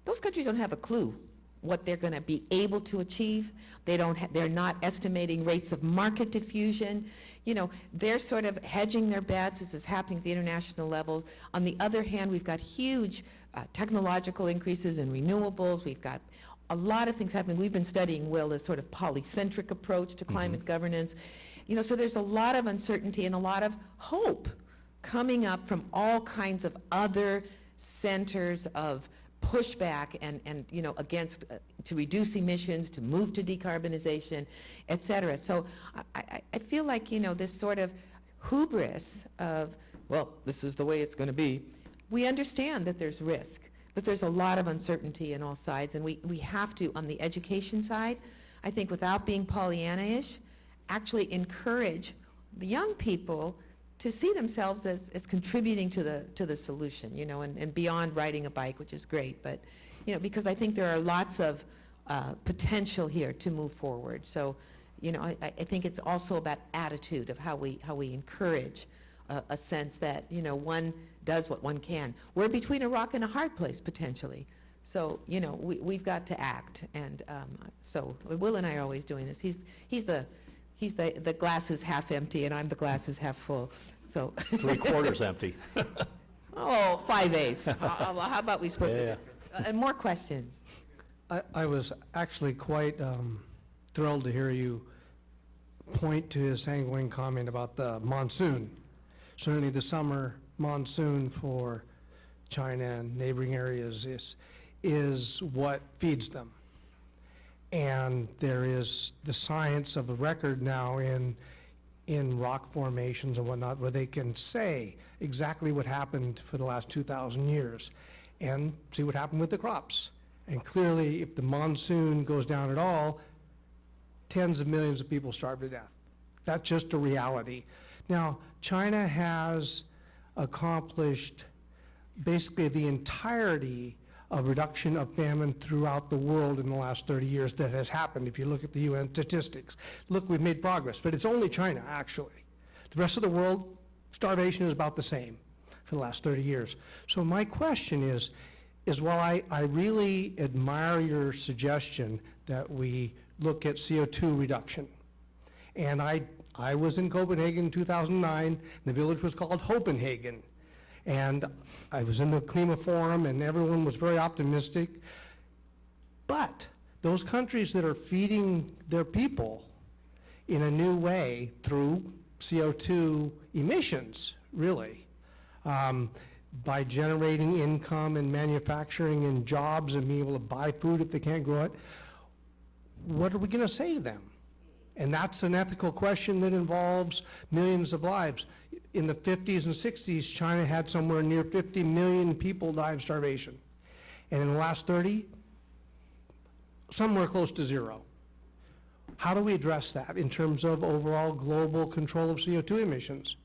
Those countries don't have a clue what they're going to be able to achieve. They're not estimating rates of market diffusion. They're sort of hedging their bets. This is happening at the international level. On the other hand, we've got huge technological increases in renewables. We've got a lot of things happening. We've been studying, Wil, a sort of polycentric approach to climate governance. So there's a lot of uncertainty and a lot of hope coming up from all kinds of other centers of pushback and against to reduce emissions, to move to decarbonization, et cetera. So I feel like this sort of hubris of, well, this is the way it's going to be. We understand that there's risk, that there's a lot of uncertainty in all sides, and we have to, on the education side, I think, without being Pollyanna-ish, actually encourage the young people to see themselves as contributing to the solution, and beyond riding a bike, which is great, but, because I think there are lots of potential here to move forward. So, I think it's also about attitude of how we encourage a sense that, one does what one can. We're between a rock and a hard place, potentially. So, we've got to act. And so Wil and I are always doing this. He's the glass is half empty, and I'm the glass is half full. So 3/4 empty. Oh, 5/8. How about we split the difference? And more questions. I was actually quite thrilled to hear you point to his sanguine comment about the monsoon. Certainly the summer monsoon for China and neighboring areas is what feeds them. And there is the science of the record now in rock formations and whatnot, where they can say exactly what happened for the last 2,000 years and see what happened with the crops. And clearly, if the monsoon goes down at all, tens of millions of people starve to death. That's just a reality. Now, China has accomplished basically the entirety of reduction of famine throughout the world in the last 30 years that has happened, if you look at the UN statistics. Look, we've made progress, but it's only China, actually. The rest of the world, starvation is about the same for the last 30 years. So my question is while I really admire your suggestion that we look at CO2 reduction, and I was in Copenhagen in 2009, and the village was called Copenhagen. And I was in the Klima Forum, and everyone was very optimistic. But those countries that are feeding their people in a new way through CO2 emissions, really, by generating income and manufacturing and jobs and being able to buy food if they can't grow it, what are we going to say to them? And that's an ethical question that involves millions of lives. In the 50s and 60s, China had somewhere near 50 million people die of starvation. And in the last 30, somewhere close to zero. How do we address that in terms of overall global control of CO2 emissions?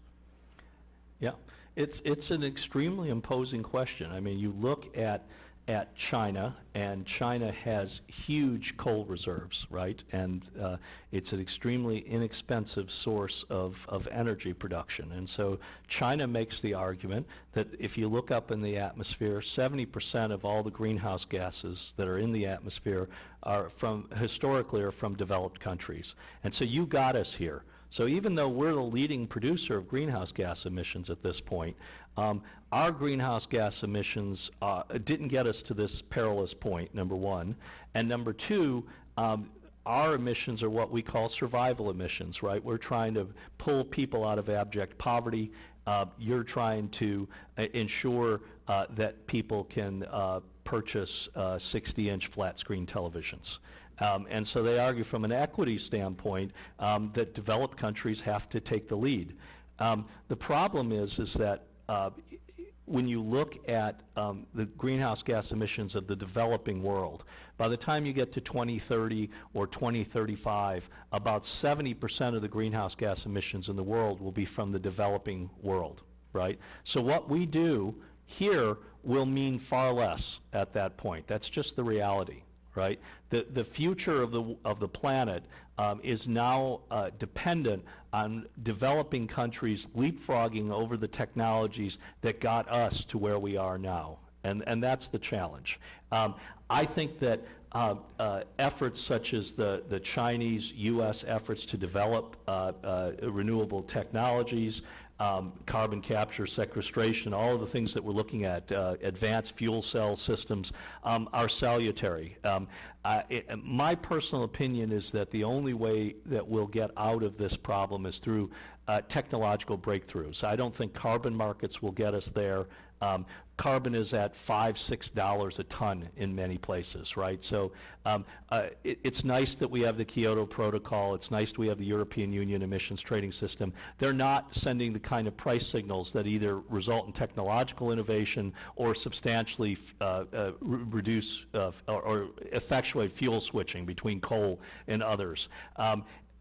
Yeah, it's an extremely imposing question. I mean, you look at China, and China has huge coal reserves, right? And it's an extremely inexpensive source of energy production. And so China makes the argument that if you look up in the atmosphere, 70% of all the greenhouse gases that are in the atmosphere are historically are from developed countries. And so you got us here. So even though we're the leading producer of greenhouse gas emissions at this point, our greenhouse gas emissions didn't get us to this perilous point, number one. And number two, our emissions are what we call survival emissions, right? We're trying to pull people out of abject poverty. You're trying to ensure that people can purchase 60-inch flat screen televisions. And so they argue from an equity standpoint that developed countries have to take the lead. The problem is that when you look at the greenhouse gas emissions of the developing world, by the time you get to 2030 or 2035, about 70% of the greenhouse gas emissions in the world will be from the developing world, right? So what we do here will mean far less at that point. That's just the reality, right? The future of the planet is now dependent on developing countries leapfrogging over the technologies that got us to where we are now, and that's the challenge. I think that efforts such as the Chinese, U.S. efforts to develop renewable technologies, carbon capture, sequestration, all of the things that we're looking at, advanced fuel cell systems, are salutary. My personal opinion is that the only way that we'll get out of this problem is through technological breakthroughs. I don't think carbon markets will get us there. Carbon is at $5, $6 a ton in many places, right? So it's nice that we have the Kyoto Protocol. It's nice that we have the European Union emissions trading system. They're not sending the kind of price signals that either result in technological innovation or substantially reduce or effectuate fuel switching between coal and others.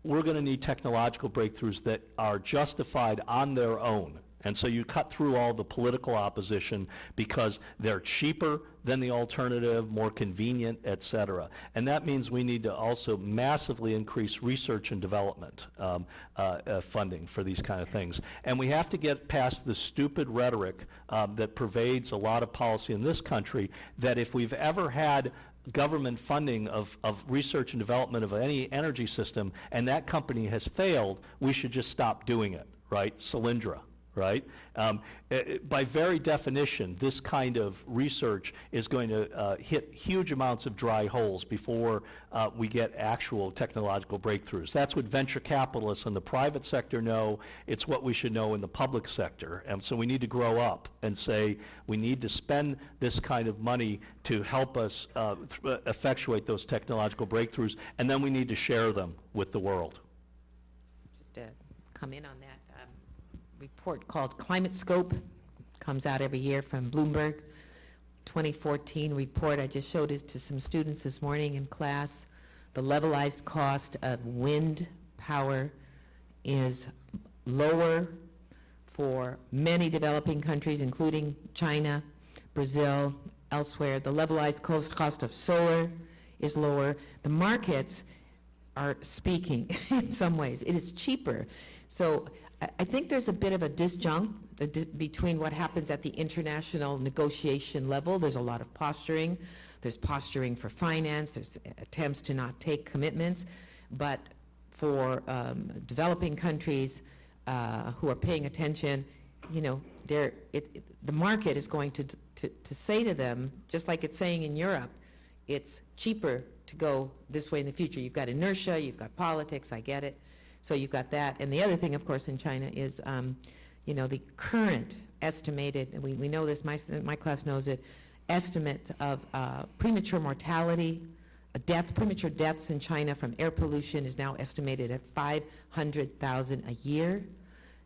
We're going to need technological breakthroughs that are justified on their own. And so you cut through all the political opposition because they're cheaper than the alternative, more convenient, et cetera. And that means we need to also massively increase research and development funding for these kind of things. And we have to get past the stupid rhetoric that pervades a lot of policy in this country, that if we've ever had government funding of research and development of any energy system and that company has failed, we should just stop doing it, right? Solyndra. Right? By very definition, this kind of research is going to hit huge amounts of dry holes before we get actual technological breakthroughs. That's what venture capitalists in the private sector know. It's what we should know in the public sector. And so we need to grow up and say we need to spend this kind of money to help us effectuate those technological breakthroughs, and then we need to share them with the world. Just to come in on that. Report called Climate Scope, comes out every year from Bloomberg. 2014 report. I just showed it to some students this morning in class. The levelized cost of wind power is lower for many developing countries, including China, Brazil, elsewhere. The levelized cost of solar is lower. The markets are speaking in some ways. It is cheaper. So I think there's a bit of a disjunct between what happens at the international negotiation level. There's a lot of posturing. There's posturing for finance. There's attempts to not take commitments. But for developing countries who are paying attention, you know, the market is going to say to them, just like it's saying in Europe, it's cheaper to go this way in the future. You've got inertia, you've got politics, I get it. So you've got that. And the other thing, of course, in China is, you know, the current estimated, and we know this, my class knows it, estimate of premature mortality, premature deaths in China from air pollution is now estimated at 500,000 a year,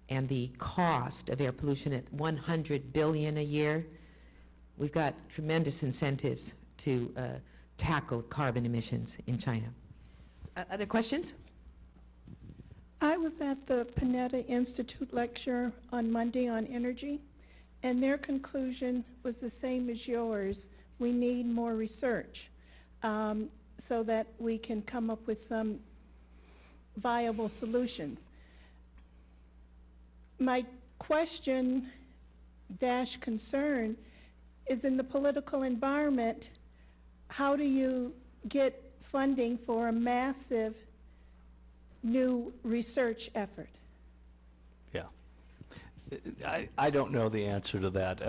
and the cost of air pollution at 100 billion a year. We've got tremendous incentives to tackle carbon emissions in China. Other questions? I was at the Panetta Institute lecture on Monday on energy, and their conclusion was the same as yours. We need more research so that we can come up with some viable solutions. My question / concern is, in the political environment, how do you get funding for a massive new research effort? Yeah. I don't know the answer to that.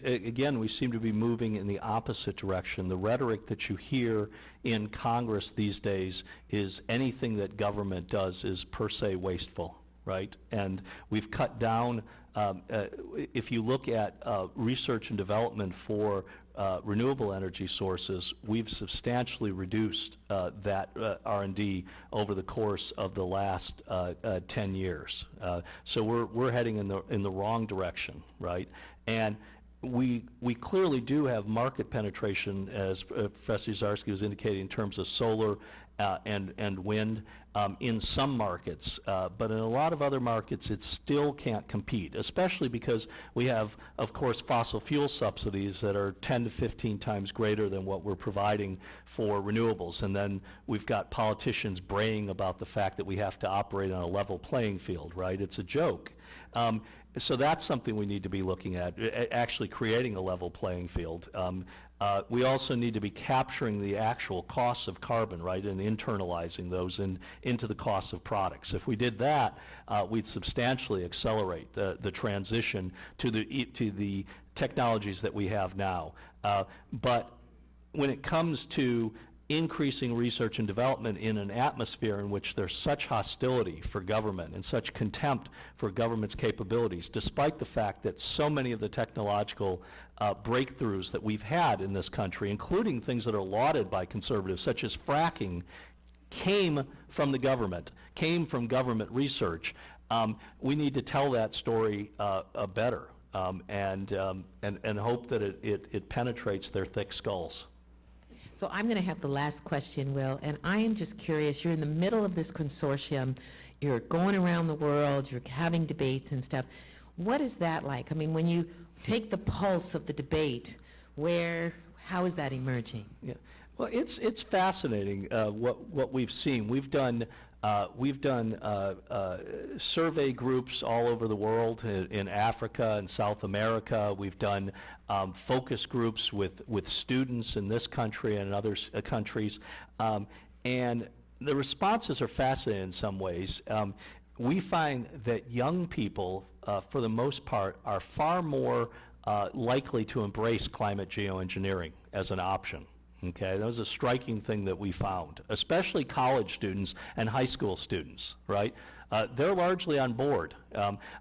Again, we seem to be moving in the opposite direction. The rhetoric that you hear in Congress these days is anything that government does is per se wasteful, right? And we've cut down, if you look at research and development for renewable energy sources, we've substantially reduced that R&D over the course of the last 10 years. So we're heading in the wrong direction, right? And we clearly do have market penetration, as Professor Zarsky was indicating, in terms of solar and wind in some markets, but in a lot of other markets it still can't compete, especially because we have, of course, fossil fuel subsidies that are 10 to 15 times greater than what we're providing for renewables. And then we've got politicians braying about the fact that we have to operate on a level playing field, right? It's a joke. So that's something we need to be looking at, actually creating a level playing field. We also need to be capturing the actual costs of carbon, right, and internalizing those into the costs of products. If we did that, we'd substantially accelerate the transition to the technologies that we have now. But when it comes to increasing research and development in an atmosphere in which there's such hostility for government and such contempt for government's capabilities, despite the fact that so many of the technological breakthroughs that we've had in this country, including things that are lauded by conservatives, such as fracking, came from the government, came from government research. We need to tell that story better and hope that it penetrates their thick skulls. So I'm going to have the last question, Wil, and I am just curious. You're in the middle of this consortium. You're going around the world. You're having debates and stuff. What is that like? I mean, when you take the pulse of the debate, how is that emerging? Yeah. Well, it's fascinating what we've seen. We've done survey groups all over the world, in Africa and South America. We've done focus groups with students in this country and in other countries. And the responses are fascinating in some ways. We find that young people, for the most part, are far more likely to embrace climate geoengineering as an option. Okay, that was a striking thing that we found, especially college students and high school students, right? they're largely on board.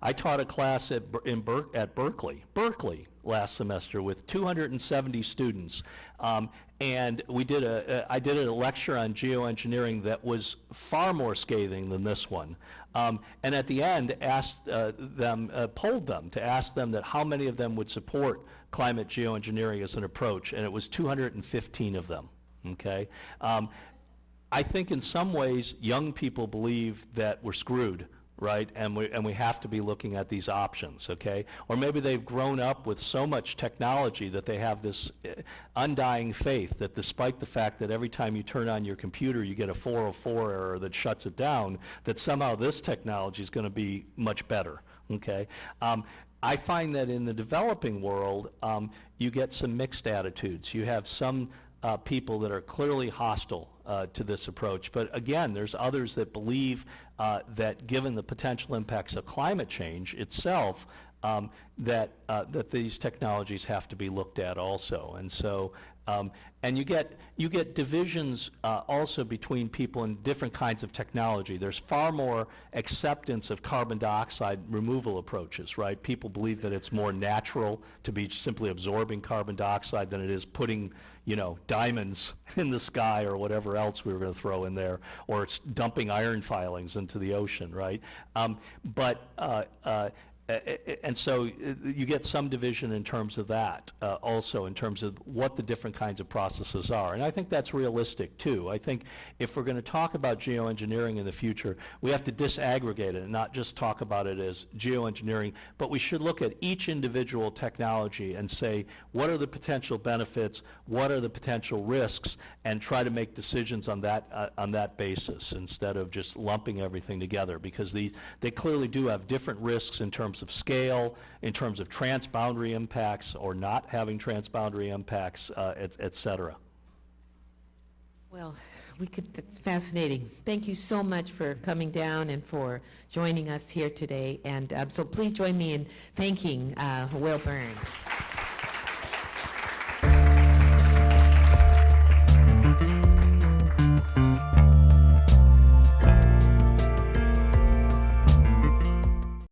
I taught a class at Berkeley last semester with 270 students. And I did a lecture on geoengineering that was far more scathing than this one. And at the end, polled them to ask them that how many of them would support climate geoengineering as an approach, and it was 215 of them, okay? I think in some ways, young people believe that we're screwed, right? And we have to be looking at these options, okay? Or maybe they've grown up with so much technology that they have this undying faith that despite the fact that every time you turn on your computer you get a 404 error that shuts it down, that somehow this technology is going to be much better, okay? I find that in the developing world, you get some mixed attitudes. You have some people that are clearly hostile to this approach, but again, there's others that believe that given the potential impacts of climate change itself, that these technologies have to be looked at also. And so, and you get divisions also between people in different kinds of technology. There's far more acceptance of carbon dioxide removal approaches, right? People believe that it's more natural to be simply absorbing carbon dioxide than it is putting, you know, diamonds in the sky or whatever else we were going to throw in there, or it's dumping iron filings into the ocean, right? And so you get some division in terms of that, also in terms of what the different kinds of processes are. And I think that's realistic too. I think if we're going to talk about geoengineering in the future, we have to disaggregate it and not just talk about it as geoengineering, but we should look at each individual technology and say, what are the potential benefits, what are the potential risks, and try to make decisions on that basis instead of just lumping everything together, because they clearly do have different risks in terms of scale, in terms of transboundary impacts or not having transboundary impacts, et cetera. Well, that's fascinating. Thank you so much for coming down and for joining us here today. And so please join me in thanking Wil Burns.